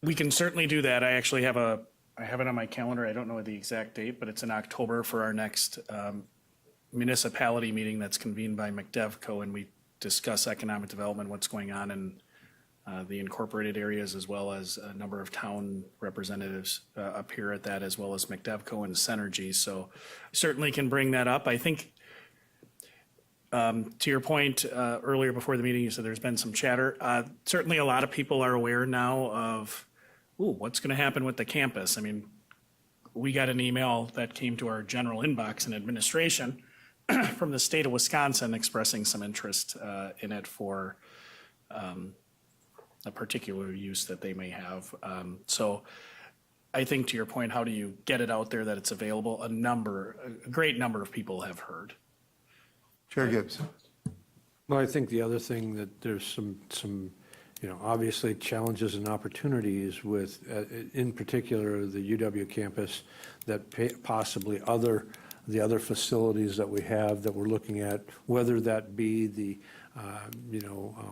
We can certainly do that. I actually have I have it on my calendar. I don't know the exact date, but it's in October for our next municipality meeting that's convened by McDevco, and we discuss economic development, what's going on in the incorporated areas, as well as a number of town representatives appear at that, as well as McDevco and Centergy. So certainly can bring that up. I think to your point earlier before the meeting, you said there's been some chatter. Certainly a lot of people are aware now of what's going to happen with the campus. I mean, we got an email that came to our general inbox in administration from the state of Wisconsin expressing some interest in it for a particular use that they may have. So I think to your point, how do you get it out there that it's available? A great number of people have heard. Chair Gibbs. Well, I think the other thing that there's some, you know, obviously challenges and opportunities with, in particular, the UW campus, that possibly the other facilities that we have that we're looking at, whether that be the,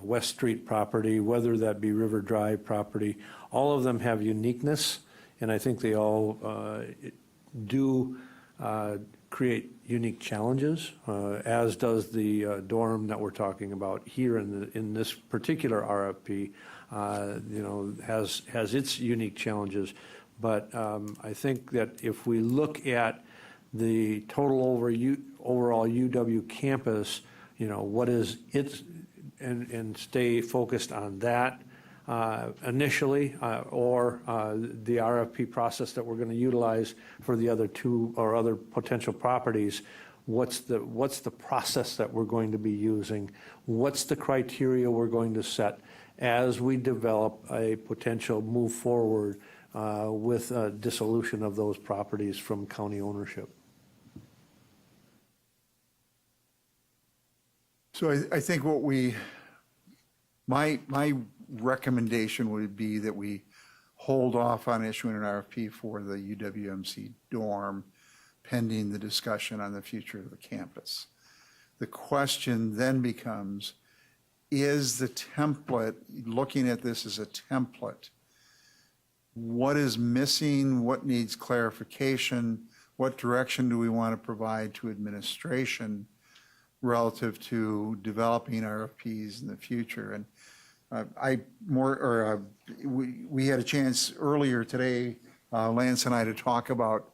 West Street property, whether that be River Drive property, all of them have uniqueness, and I think they all do create unique challenges, as does the dorm that we're talking about here in this particular RFP. Has its unique challenges, but I think that if we look at the total overall UW campus, you know, what is its and stay focused on that initially, or the RFP process that we're going to utilize for the other two or other potential properties. What's the process that we're going to be using? What's the criteria we're going to set as we develop a potential move forward with dissolution of those properties from county ownership? So I think my recommendation would be that we hold off on issuing an RFP for the UWMC dorm pending the discussion on the future of the campus. The question then becomes, is the template, looking at this as a template, what is missing, what needs clarification, what direction do we want to provide to administration relative to developing RFPs in the future? And we had a chance earlier today, Lance and I, to talk about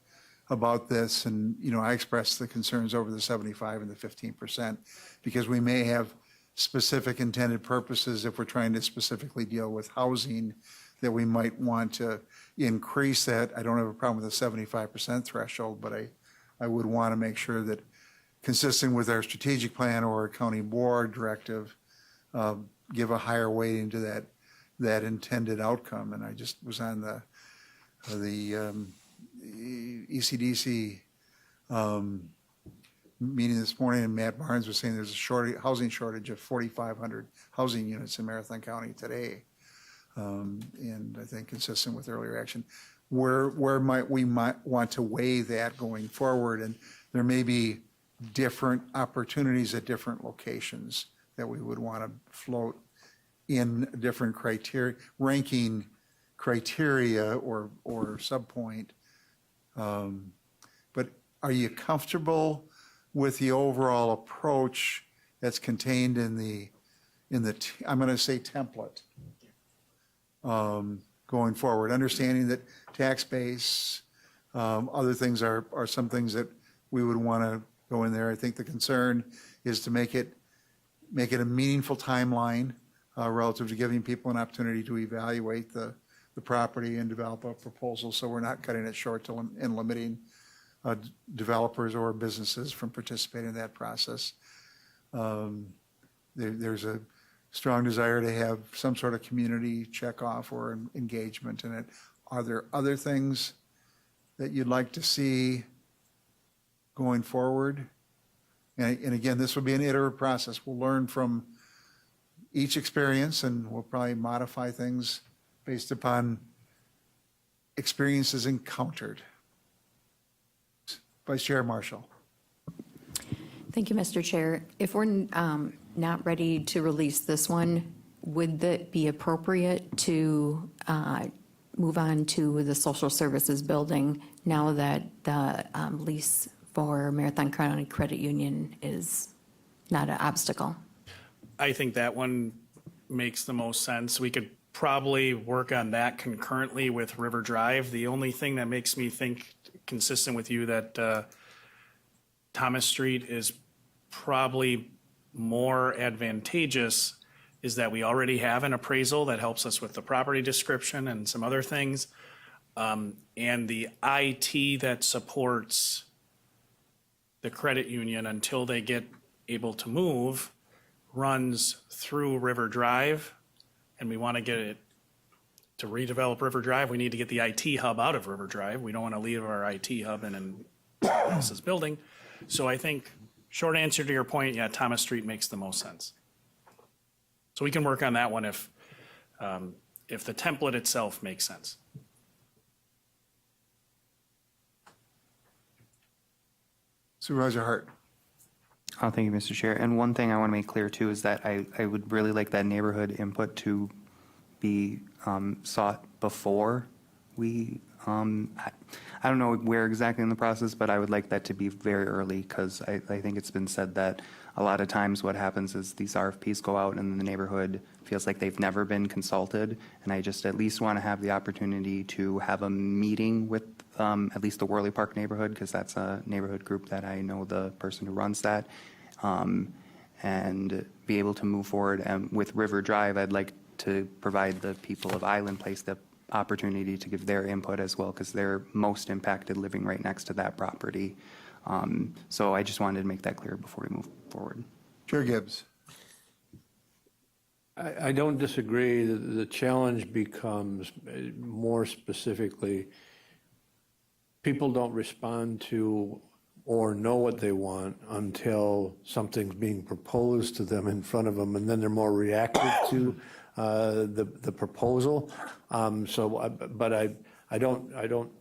this, and I expressed the concerns over the 75 and the 15%, because we may have specific intended purposes if we're trying to specifically deal with housing that we might want to increase that. I don't have a problem with the 75% threshold, but I would want to make sure that, consistent with our strategic plan or a county board directive, give a higher weighting to that intended outcome. And I just was on the ECDC meeting this morning, and Matt Barnes was saying there's a housing shortage of 4,500 housing units in Marathon County today. And I think consistent with earlier action, where might we want to weigh that going forward? And there may be different opportunities at different locations that we would want to float in different criteria, ranking criteria or subpoint. But are you comfortable with the overall approach that's contained in the I'm going to say template going forward, understanding that tax base, other things are some things that we would want to go in there. I think the concern is to make it a meaningful timeline relative to giving people an opportunity to evaluate the property and develop a proposal, so we're not cutting it short and limiting developers or businesses from participating in that process. There's a strong desire to have some sort of community checkoff or engagement in it. Are there other things that you'd like to see going forward? And again, this will be an iterative process. We'll learn from each experience, and we'll probably modify things based upon experiences encountered. Vice Chair Marshall. Thank you, Mr. Chair. If we're not ready to release this one, would it be appropriate to move on to the social services building now that the lease for Marathon County Credit Union is not an obstacle? I think that one makes the most sense. We could probably work on that concurrently with River Drive. The only thing that makes me think, consistent with you, that Thomas Street is probably more advantageous is that we already have an appraisal that helps us with the property description and some other things. And the IT that supports the credit union until they get able to move runs through River Drive, and we want to get it to redevelop River Drive. We need to get the IT hub out of River Drive. We don't want to leave our IT hub in someone else's building. So I think, short answer to your point, yeah, Thomas Street makes the most sense. So we can work on that one if the template itself makes sense. Supervisor Hart. Oh, thank you, Mr. Chair. And one thing I want to make clear too is that I would really like that neighborhood input to be sought before we, I don't know where exactly in the process, but I would like that to be very early, because I think it's been said that a lot of times what happens is these RFPs go out and the neighborhood feels like they've never been consulted. And I just at least want to have the opportunity to have a meeting with at least the Worley Park neighborhood, because that's a neighborhood group that I know the person who runs that. and be able to move forward. And with River Drive, I'd like to provide the people of Island Place the opportunity to give their input as well, because they're most impacted living right next to that property. So I just wanted to make that clear before we move forward. Chair Gibbs. I don't disagree. The challenge becomes more specifically, people don't respond to or know what they want until something's being proposed to them in front of them, and then they're more reactive to the proposal. But I don't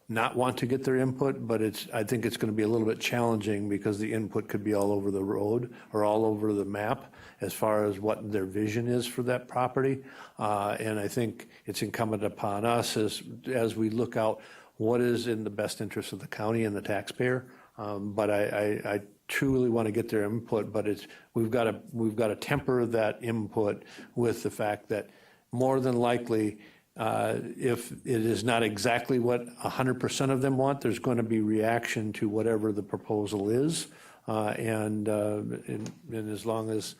not want to get their input, but I think it's going to be a little bit challenging because the input could be all over the road or all over the map as far as what their vision is for that property. And I think it's incumbent upon us as we look out what is in the best interest of the county and the taxpayer. But I truly want to get their input, but we've got to temper that input with the fact that more than likely, if it is not exactly what 100% of them want, there's going to be reaction to whatever the proposal is, and as long as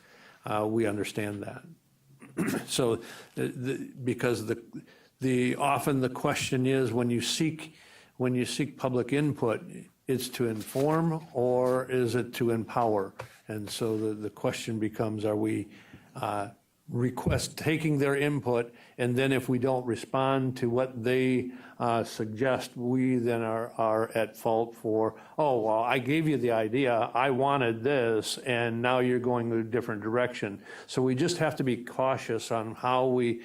we understand that. So, because often the question is when you seek public input, it's to inform or is it to empower? And so the question becomes: are we taking their input, and then if we don't respond to what they suggest, we then are at fault for, oh, well, I gave you the idea, I wanted this, and now you're going in a different direction. So we just have to be cautious on how we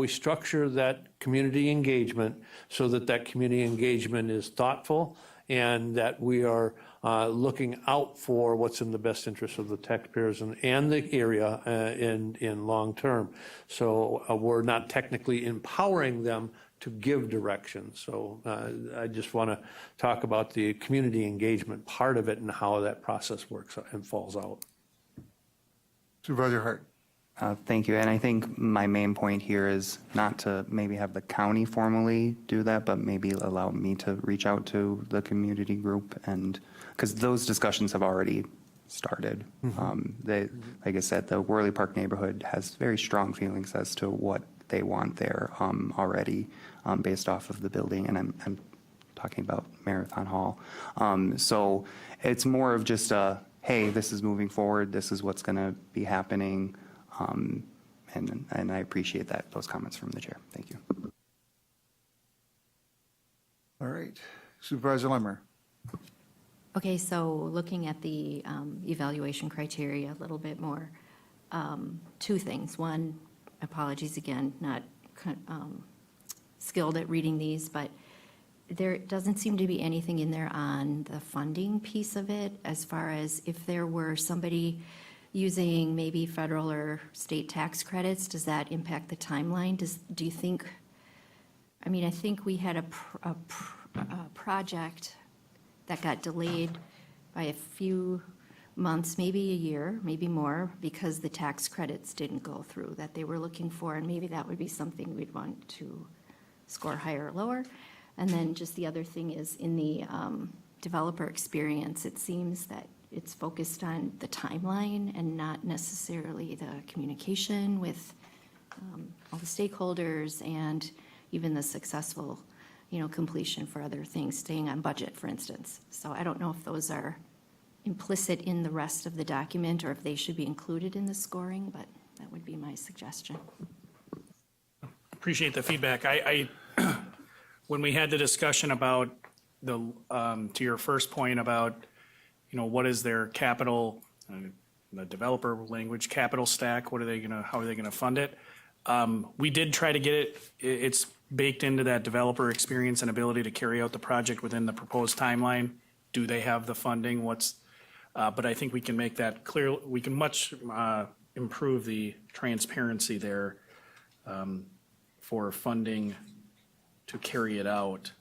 structure that community engagement so that community engagement is thoughtful and that we are looking out for what's in the best interest of the taxpayers and the area in long term. So we're not technically empowering them to give direction. So I just want to talk about the community engagement part of it and how that process works and falls out. Supervisor Hart. Thank you. And I think my main point here is not to maybe have the county formally do that, but maybe allow me to reach out to the community group, and because those discussions have already started. Like I said, the Worley Park neighborhood has very strong feelings as to what they want there already, based off of the building, and I'm talking about Marathon Hall. So it's more of just hey, this is moving forward, this is what's going to be happening. And I appreciate those comments from the chair. Thank you. All right. Supervisor Lemmer. Okay, so looking at the evaluation criteria a little bit more, two things. One, apologies again, not skilled at reading these, but there doesn't seem to be anything in there on the funding piece of it, as far as if there were somebody using maybe federal or state tax credits, does that impact the timeline? Do you think, I mean, I think we had a project that got delayed by a few months, maybe a year, maybe more, because the tax credits didn't go through that they were looking for, and maybe that would be something we'd want to score higher or lower. And then just the other thing is in the developer experience, it seems that it's focused on the timeline and not necessarily the communication with all the stakeholders and even the successful, completion for other things, staying on budget, for instance. So I don't know if those are implicit in the rest of the document or if they should be included in the scoring, but that would be my suggestion. Appreciate the feedback. I when we had the discussion about to your first point about, what is their capital, the developer language, capital stack, how are they gonna fund it? We did try to get it's baked into that developer experience and ability to carry out the project within the proposed timeline. Do they have the funding? But I think we can make that clear. We can much improve the transparency there for funding to carry it out,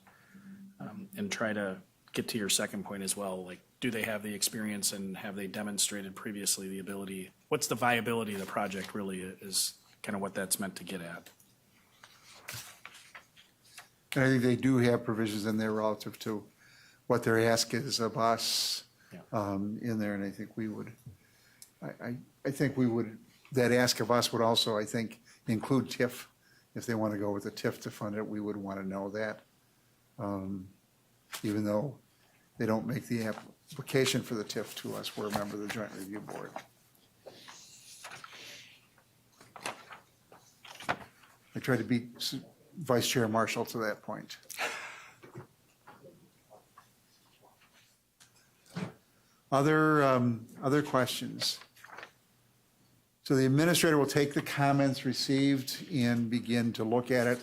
and try to get to your second point as well, like, do they have the experience and have they demonstrated previously the ability? What's the viability of the project really is kind of what that's meant to get at. And I think they do have provisions in there relative to what their ask is of us in there, and I think we would, I think we would, that ask of us would also, I think, include TIF. If they want to go with the TIF to fund it, we would want to know that. Even though they don't make the application for the TIF to us, we're a member of the Joint Review Board. I tried to beat Vice Chair Marshall to that point. Other questions? So the administrator will take the comments received and begin to look at it.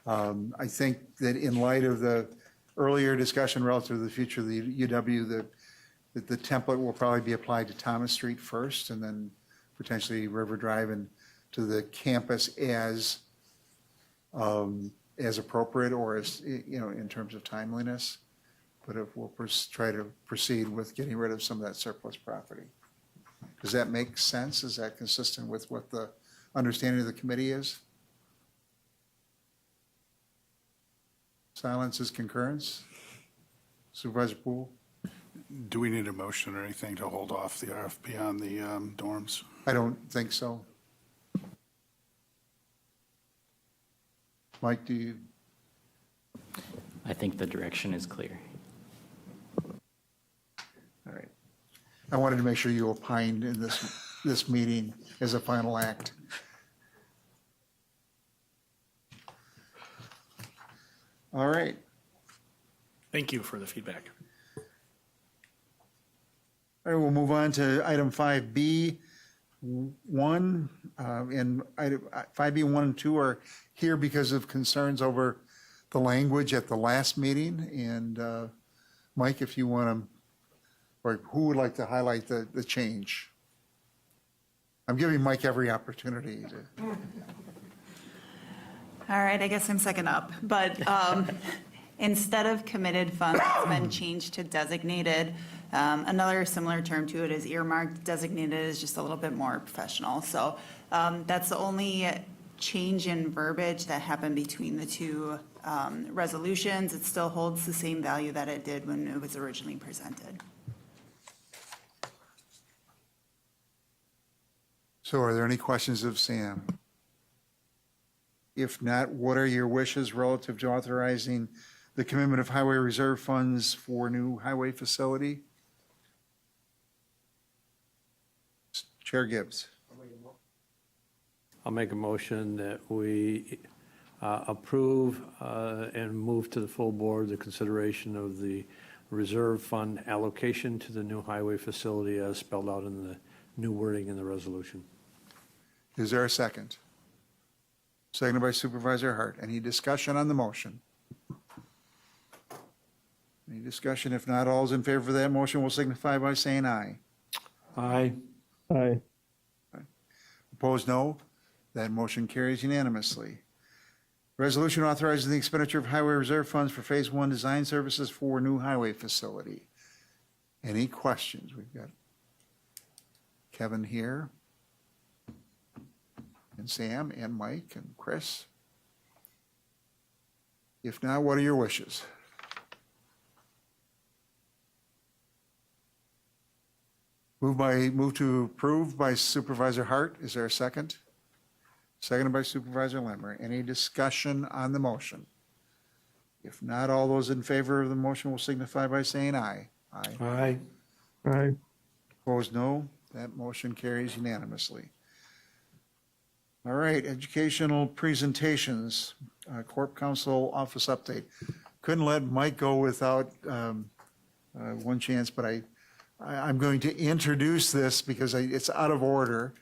I think that in light of the earlier discussion relative to the future of the UW, the template will probably be applied to Thomas Street first, and then potentially River Drive and to the campus as appropriate, or as, in terms of timeliness. But if we'll try to proceed with getting rid of some of that surplus property. Does that make sense? Is that consistent with what the understanding of the committee is? Silence is concurrence. Supervisor Poole? Do we need a motion or anything to hold off the RFP on the dorms? I don't think so. Mike, do you? I think the direction is clear. All right. I wanted to make sure you opined in this meeting as a final act. All right. Thank you for the feedback. All right, we'll move on to item 5B1. And 5B1 and 2 are here because of concerns over the language at the last meeting. And Mike, if you want to, or who would like to highlight the change? I'm giving Mike every opportunity to. All right, I guess I'm second up, but instead of committed funds, it's been changed to designated. Another similar term to it is earmarked. Designated is just a little bit more professional. So that's the only change in verbiage that happened between the two resolutions. It still holds the same value that it did when it was originally presented. So are there any questions of Sam? If not, what are your wishes relative to authorizing the commitment of highway reserve funds for new highway facility? Chair Gibbs. I'll make a motion that we approve and move to the full board the consideration of the reserve fund allocation to the new highway facility as spelled out in the new wording in the resolution. Is there a second? Seconded by Supervisor Hart. Any discussion on the motion? Any discussion? If not, all is in favor of that motion will signify by saying aye. Aye. Aye. Opposed, no. That motion carries unanimously. Resolution authorizing the expenditure of highway reserve funds for Phase 1 design services for new highway facility. Any questions? We've got Kevin here, and Sam, and Mike, and Chris. If not, what are your wishes? Move to approve by Supervisor Hart. Is there a second? Seconded by Supervisor Lemmer. Any discussion on the motion? If not, all those in favor of the motion will signify by saying aye. Aye. Aye. Aye. Opposed, no. That motion carries unanimously. All right, educational presentations, Corp Council office update. Couldn't let Mike go without one chance, but I'm going to introduce this because it's out of order.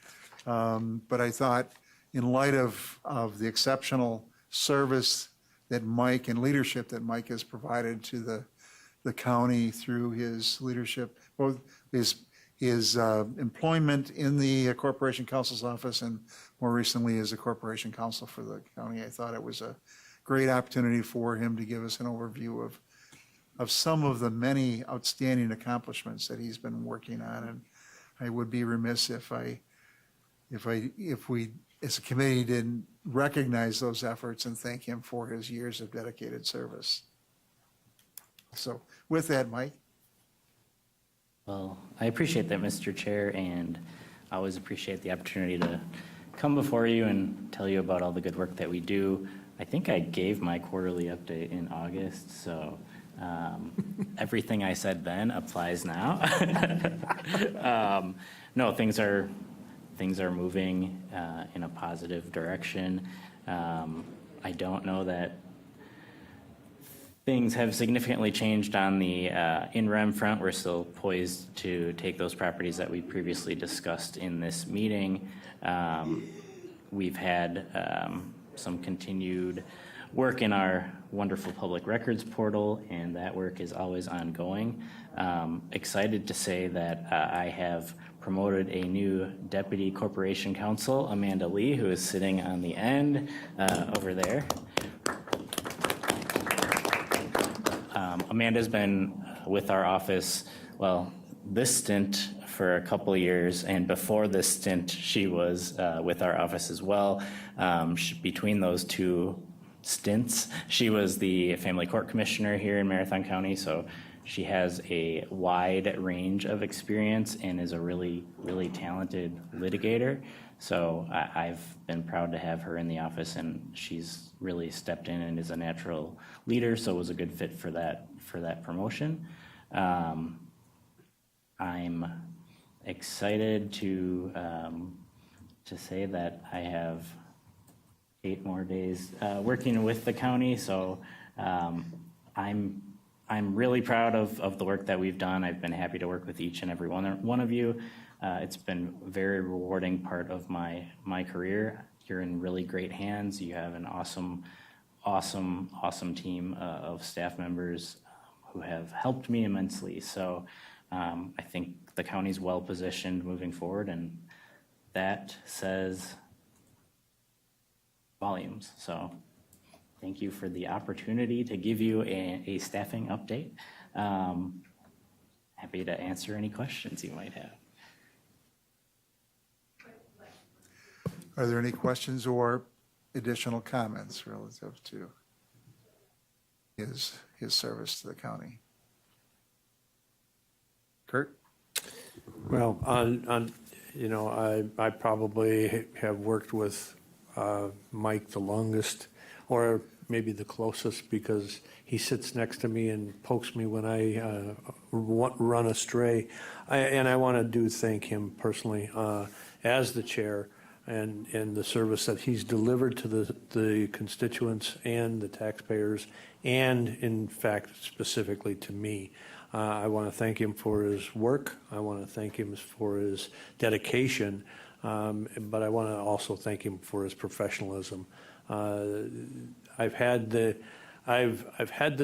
But I thought in light of the exceptional service that Mike and leadership that Mike has provided to the county through his leadership, both his employment in the Corporation Counsel's office and more recently as a Corporation Counsel for the county, I thought it was a great opportunity for him to give us an overview of some of the many outstanding accomplishments that he's been working on. And I would be remiss if we, as a committee, didn't recognize those efforts and thank him for his years of dedicated service. So with that, Mike. Well, I appreciate that, Mr. Chair, and I always appreciate the opportunity to come before you and tell you about all the good work that we do. I think I gave my quarterly update in August, so everything I said then applies now. No, things are moving in a positive direction. I don't know that things have significantly changed on the in-rem front. We're still poised to take those properties that we previously discussed in this meeting. We've had some continued work in our wonderful public records portal, and that work is always ongoing. Excited to say that I have promoted a new deputy corporation counsel, Amanda Lee, who is sitting on the end over there. Amanda's been with our office, well, this stint for a couple of years, and before this stint, she was with our office as well. Between those two stints, she was the family court commissioner here in Marathon County, so she has a wide range of experience and is a really, really talented litigator. So I've been proud to have her in the office, and she's really stepped in and is a natural leader, so it was a good fit for that promotion. I'm excited to say that I have 8 more days working with the county, so I'm really proud of the work that we've done. I've been happy to work with each and every one of you. It's been a very rewarding part of my career. You're in really great hands. You have an awesome team of staff members who have helped me immensely. So I think the county's well positioned moving forward, and that says volumes. So thank you for the opportunity to give you a staffing update. Happy to answer any questions you might have. Are there any questions or additional comments relative to his service to the county? Kurt? Well, I probably have worked with Mike the longest, or maybe the closest, because he sits next to me and pokes me when I run astray. I want to thank him personally as the chair, and the service that he's delivered to the constituents and the taxpayers, and in fact, specifically to me. I want to thank him for his work. I want to thank him for his dedication, but I want to also thank him for his professionalism. I've had the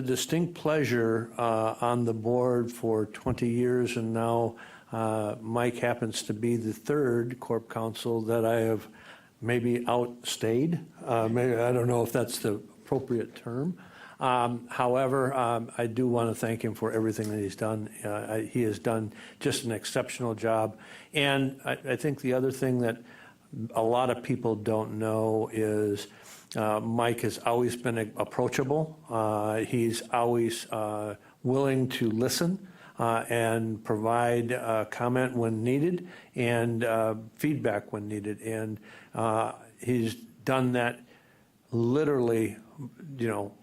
distinct pleasure on the board for 20 years, and now Mike happens to be the third corp counsel that I have maybe outstayed. Maybe, I don't know if that's the appropriate term. However, I do want to thank him for everything that he's done. He has done just an exceptional job. And I think the other thing that a lot of people don't know is Mike has always been approachable. He's always willing to listen and provide comment when needed, and feedback when needed. And he's done that literally,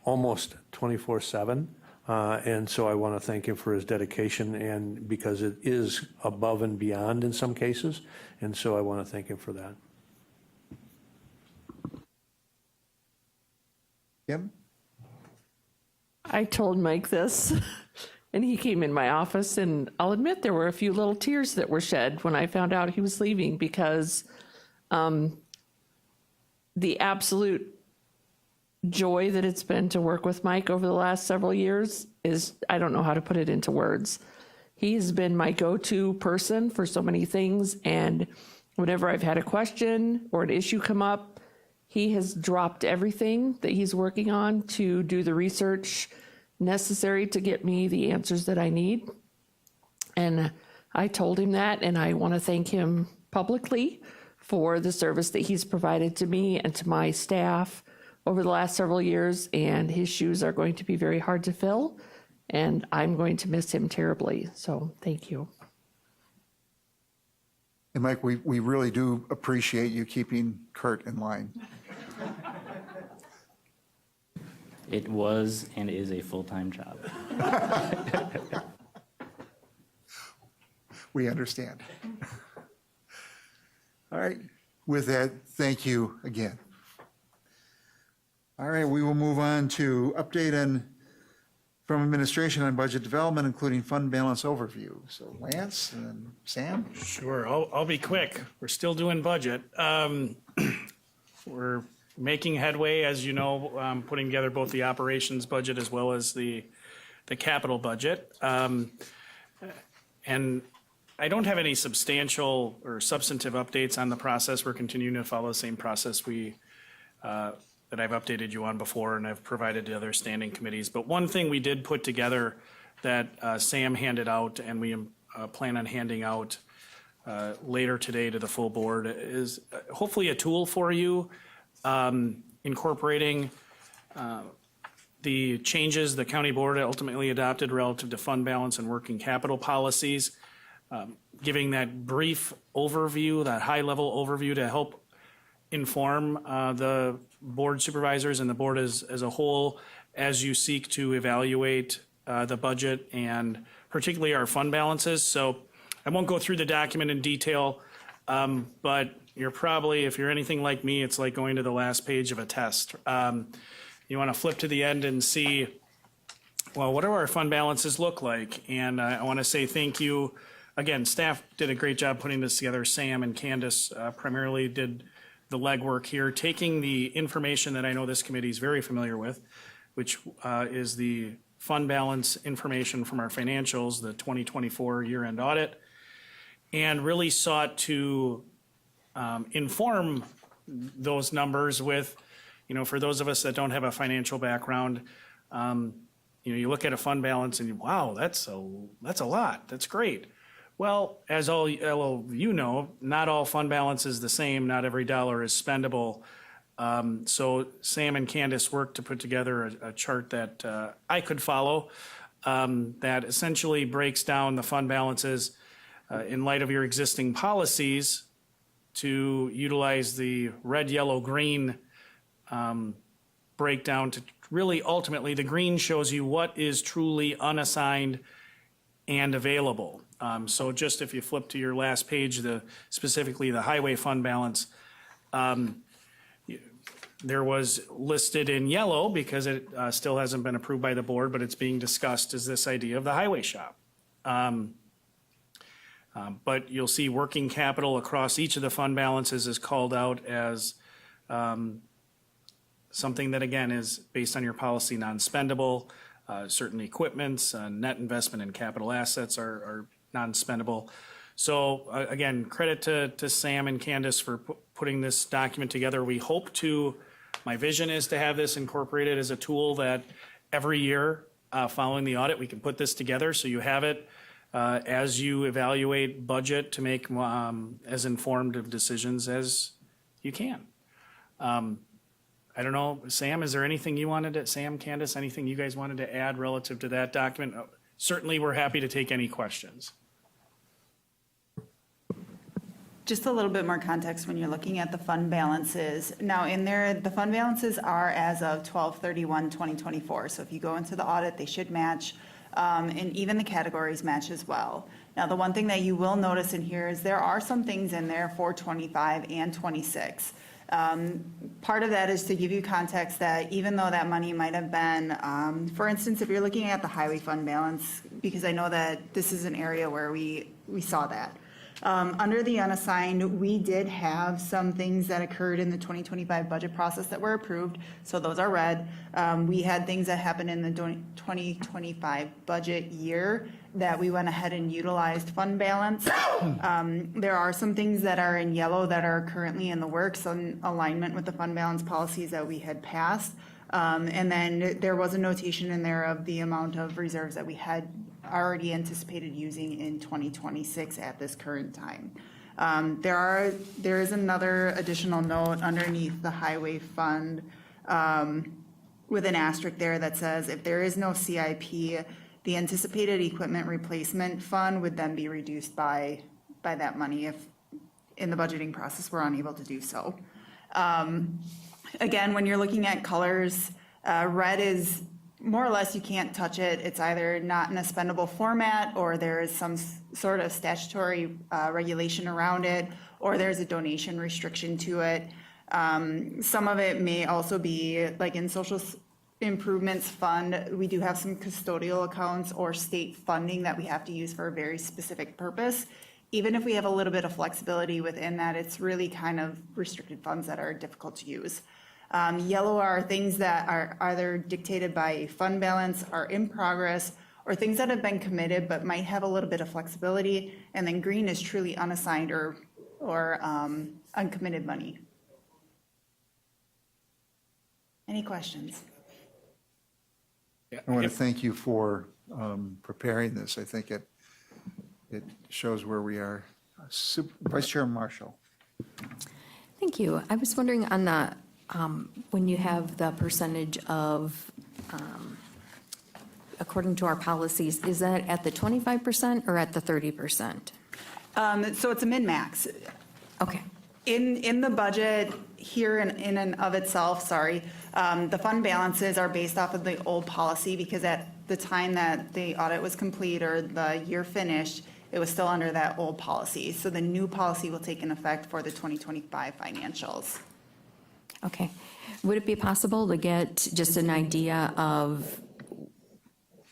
almost 24/7. And so I want to thank him for his dedication, and because it is above and beyond in some cases. And so I want to thank him for that. Kim? I told Mike this, and he came in my office, and I'll admit there were a few little tears that were shed when I found out he was leaving, because the absolute joy that it's been to work with Mike over the last several years is, I don't know how to put it into words. He's been my go-to person for so many things, and whenever I've had a question or an issue come up, he has dropped everything that he's working on to do the research necessary to get me the answers that I need. And I told him that, and I want to thank him publicly for the service that he's provided to me and to my staff over the last several years, and his shoes are going to be very hard to fill, and I'm going to miss him terribly. So thank you. And Mike, we really do appreciate you keeping Kurt in line. It was and is a full-time job. We understand. All right, with that, thank you again. All right, we will move on to update from administration on budget development, including fund balance overview. So Lance and then Sam? Sure, I'll be quick. We're still doing budget. We're making headway, as you know, putting together both the operations budget as well as the capital budget. And I don't have any substantial or substantive updates on the process. We're continuing to follow the same process that I've updated you on before and I've provided to other standing committees. But one thing we did put together that Sam handed out and we plan on handing out later today to the full board is hopefully a tool for you incorporating the changes the county board ultimately adopted relative to fund balance and working capital policies, giving that brief overview, that high-level overview to help inform the board supervisors and the board as a whole as you seek to evaluate the budget and particularly our fund balances. So I won't go through the document in detail, but you're probably, if you're anything like me, it's like going to the last page of a test. You want to flip to the end and see, well, what do our fund balances look like? And I want to say thank you. Again, staff did a great job putting this together. Sam and Candace primarily did the legwork here, taking the information that I know this committee is very familiar with, which is the fund balance information from our financials, the 2024 year-end audit, and really sought to inform those numbers with, for those of us that don't have a financial background, you look at a fund balance and wow, that's a lot. That's great. Well, as all you know, not all fund balance is the same. Not every dollar is spendable. So Sam and Candace worked to put together a chart that I could follow that essentially breaks down the fund balances in light of your existing policies to utilize the red, yellow, green breakdown to really ultimately the green shows you what is truly unassigned and available. So just if you flip to your last page, specifically the highway fund balance, there was listed in yellow because it still hasn't been approved by the board, but it's being discussed as this idea of the highway shop. But you'll see working capital across each of the fund balances is called out as something that, again, is based on your policy non-spendable. Certain equipments, net investment in capital assets are non-spendable. So again, credit to Sam and Candace for putting this document together. We hope to, my vision is to have this incorporated as a tool that every year following the audit, we can put this together so you have it as you evaluate budget to make as informed of decisions as you can. I don't know, Sam, is there anything you wanted to, Sam, Candace, anything you guys wanted to add relative to that document? Certainly, we're happy to take any questions. Just a little bit more context when you're looking at the fund balances. Now, in there, the fund balances are as of 12/31/2024. So if you go into the audit, they should match, and even the categories match as well. Now, the one thing that you will notice in here is there are some things in there for 25 and 26. Part of that is to give you context that even though that money might have been, for instance, if you're looking at the highway fund balance, because I know that this is an area where we saw that. Under the unassigned, we did have some things that occurred in the 2025 budget process that were approved, so those are red. We had things that happened in the 2025 budget year that we went ahead and utilized fund balance. There are some things that are in yellow that are currently in the works in alignment with the fund balance policies that we had passed. And then there was a notation in there of the amount of reserves that we had already anticipated using in 2026 at this current time. There is another additional note underneath the highway fund with an asterisk there that says if there is no CIP, the anticipated equipment replacement fund would then be reduced by that money if in the budgeting process, we're unable to do so. Again, when you're looking at colors, red is more or less you can't touch it. It's either not in a spendable format, or there is some sort of statutory regulation around it, or there's a donation restriction to it. Some of it may also be like in social improvements fund, we do have some custodial accounts or state funding that we have to use for a very specific purpose. Even if we have a little bit of flexibility within that, it's really kind of restricted funds that are difficult to use. Yellow are things that are either dictated by a fund balance, are in progress, or things that have been committed but might have a little bit of flexibility. And then green is truly unassigned or uncommitted money. Any questions? I want to thank you for preparing this. I think it shows where we are. Vice Chair Marshall. Thank you. I was wondering on the, when you have the percentage of, according to our policies, is that at the 25% or at the 30%? So it's a min-max. Okay. In the budget here in and of itself, the fund balances are based off of the old policy because at the time that the audit was complete or the year finished, it was still under that old policy. So the new policy will take in effect for the 2025 financials. Okay. Would it be possible to get just an idea of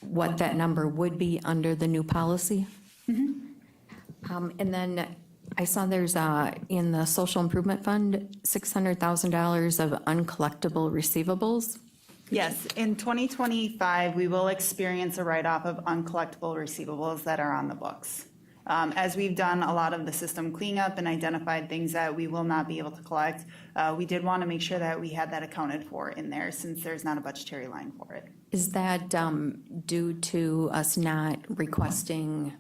what that number would be under the new policy? And then I saw there's in the Social Improvement Fund, $600,000 of uncollectible receivables. Yes, in 2025, we will experience a write-off of uncollectible receivables that are on the books. As we've done a lot of the system cleanup and identified things that we will not be able to collect, we did want to make sure that we had that accounted for in there since there's not a budgetary line for it. Is that due to us not requesting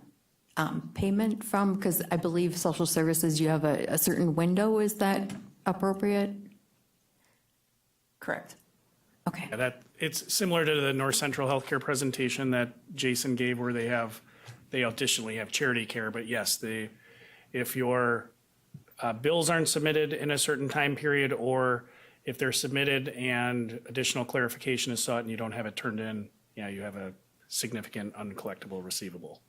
payment from, because I believe social services, you have a certain window, is that appropriate? Correct. Okay. Yeah, it's similar to the North Central Healthcare presentation that Jason gave where they additionally have charity care, but yes, if your bills aren't submitted in a certain time period, or if they're submitted and additional clarification is sought and you don't have it turned in, yeah, you have a significant uncollectible receivable.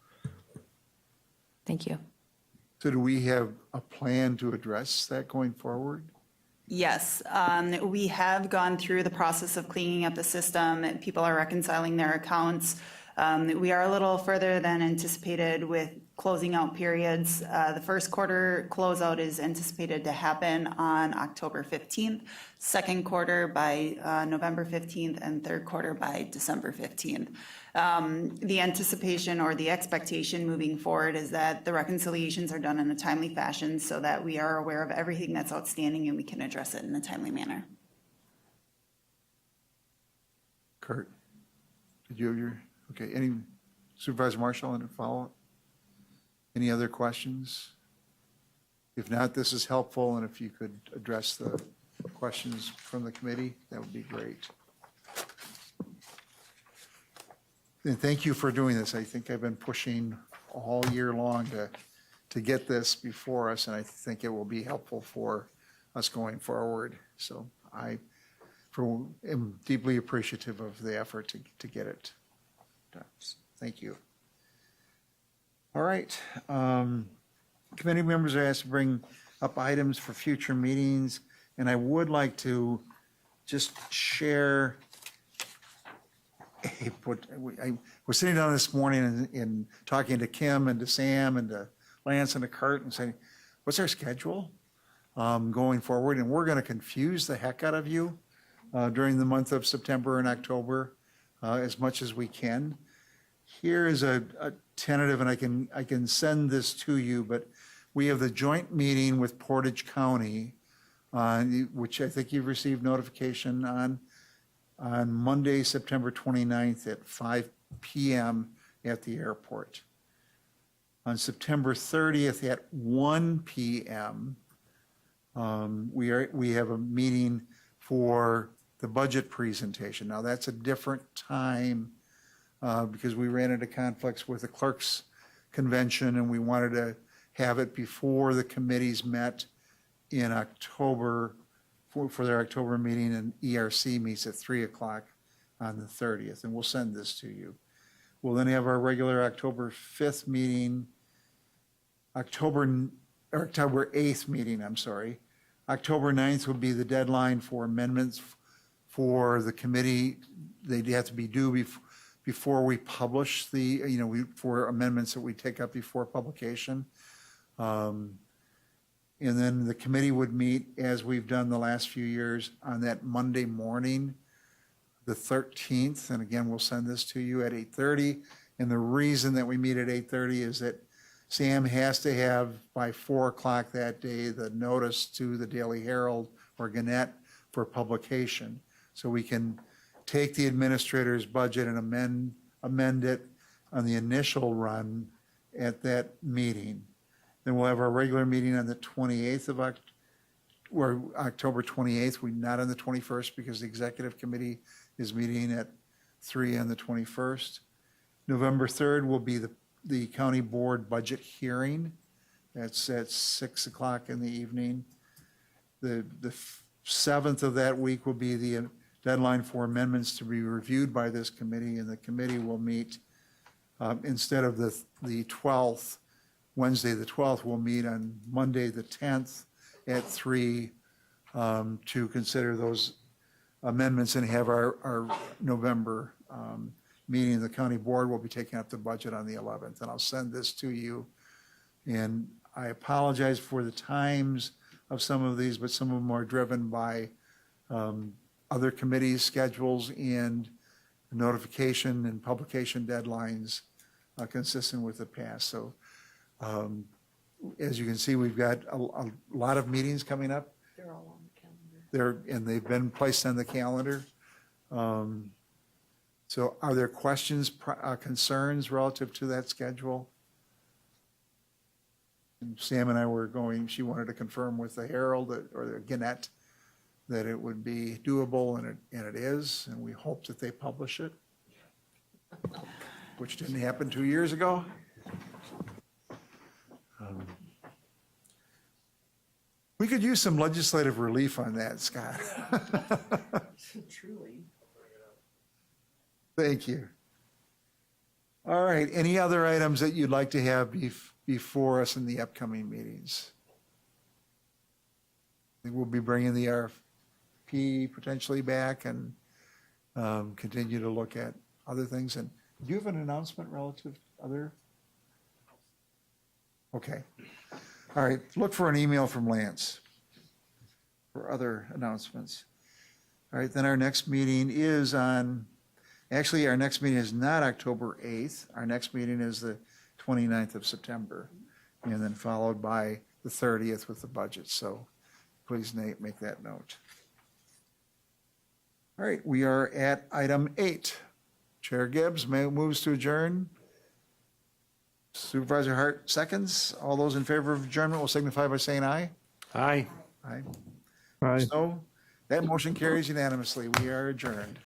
Thank you. So do we have a plan to address that going forward? Yes, we have gone through the process of cleaning up the system. People are reconciling their accounts. We are a little further than anticipated with closing out periods. The first quarter closeout is anticipated to happen on October 15th, second quarter by November 15th, and third quarter by December 15th. The anticipation or the expectation moving forward is that the reconciliations are done in a timely fashion so that we are aware of everything that's outstanding and we can address it in a timely manner. Kurt, did you have your, okay, any Supervisor Marshall, any follow-up? Any other questions? If not, this is helpful, and if you could address the questions from the committee, that would be great. And thank you for doing this. I think I've been pushing all year long to get this before us, and I think it will be helpful for us going forward. So I am deeply appreciative of the effort to get it done. Thank you. All right. Committee members are asked to bring up items for future meetings, and I would like to just share I was sitting down this morning and talking to Kim and to Sam and to Lance and to Kurt and saying, what's our schedule going forward? And we're going to confuse the heck out of you during the month of September and October as much as we can. Here is a tentative, and I can send this to you, but we have the joint meeting with Portage County, which I think you've received notification on Monday, September 29th at 5 p.m. at the airport. On September 30th at 1 p.m., we have a meeting for the budget presentation. Now, that's a different time because we ran into conflicts with the clerks convention and we wanted to have it before the committees met in October, for their October meeting, and ERC meets at 3 o'clock on the 30th, and we'll send this to you. We'll then have our regular October 5th meeting, October 8th meeting, I'm sorry. October 9th would be the deadline for amendments for the committee. They'd have to be due before we publish for amendments that we take up before publication. And then the committee would meet, as we've done the last few years, on that Monday morning, the 13th. And again, we'll send this to you at 8:30. And the reason that we meet at 8:30 is that Sam has to have by 4 o'clock that day the notice to the Daily Herald or Gannett for publication. So we can take the administrator's budget and amend it on the initial run at that meeting. Then we'll have our regular meeting on the 28th of October 28th. We're not on the 21st because the executive committee is meeting at 3 on the 21st. November 3rd will be the county board budget hearing. That's at 6 o'clock in the evening. The 7th of that week will be the deadline for amendments to be reviewed by this committee, and the committee will meet, instead of the 12th, Wednesday the 12th, we'll meet on Monday the 10th at 3 to consider those amendments and have our November meeting. The county board will be taking up the budget on the 11th, and I'll send this to you. And I apologize for the times of some of these, but some of them are driven by other committees' schedules and notification and publication deadlines consistent with the past. So as you can see, we've got a lot of meetings coming up. They're all on the calendar. And they've been placed on the calendar. So are there questions, concerns relative to that schedule? And Sam and I were she wanted to confirm with the Herald or the Gannett that it would be doable, and it is, and we hope that they publish it, which didn't happen 2 years ago. We could use some legislative relief on that, Scott. Truly. Thank you. All right, any other items that you'd like to have before us in the upcoming meetings? I think we'll be bringing the RFP potentially back and continue to look at other things. And do you have an announcement relative to other? Okay. All right, look for an email from Lance for other announcements. All right, then our next meeting is actually, our next meeting is not October 8th. Our next meeting is the 29th of September, and then followed by the 30th with the budget. So please, Nate, make that note. All right, we are at item 8. Chair Gibbs moves to adjourn. Supervisor Hart seconds. All those in favor of adjournment will signify by saying aye. Aye. Aye. Aye. So that motion carries unanimously. We are adjourned.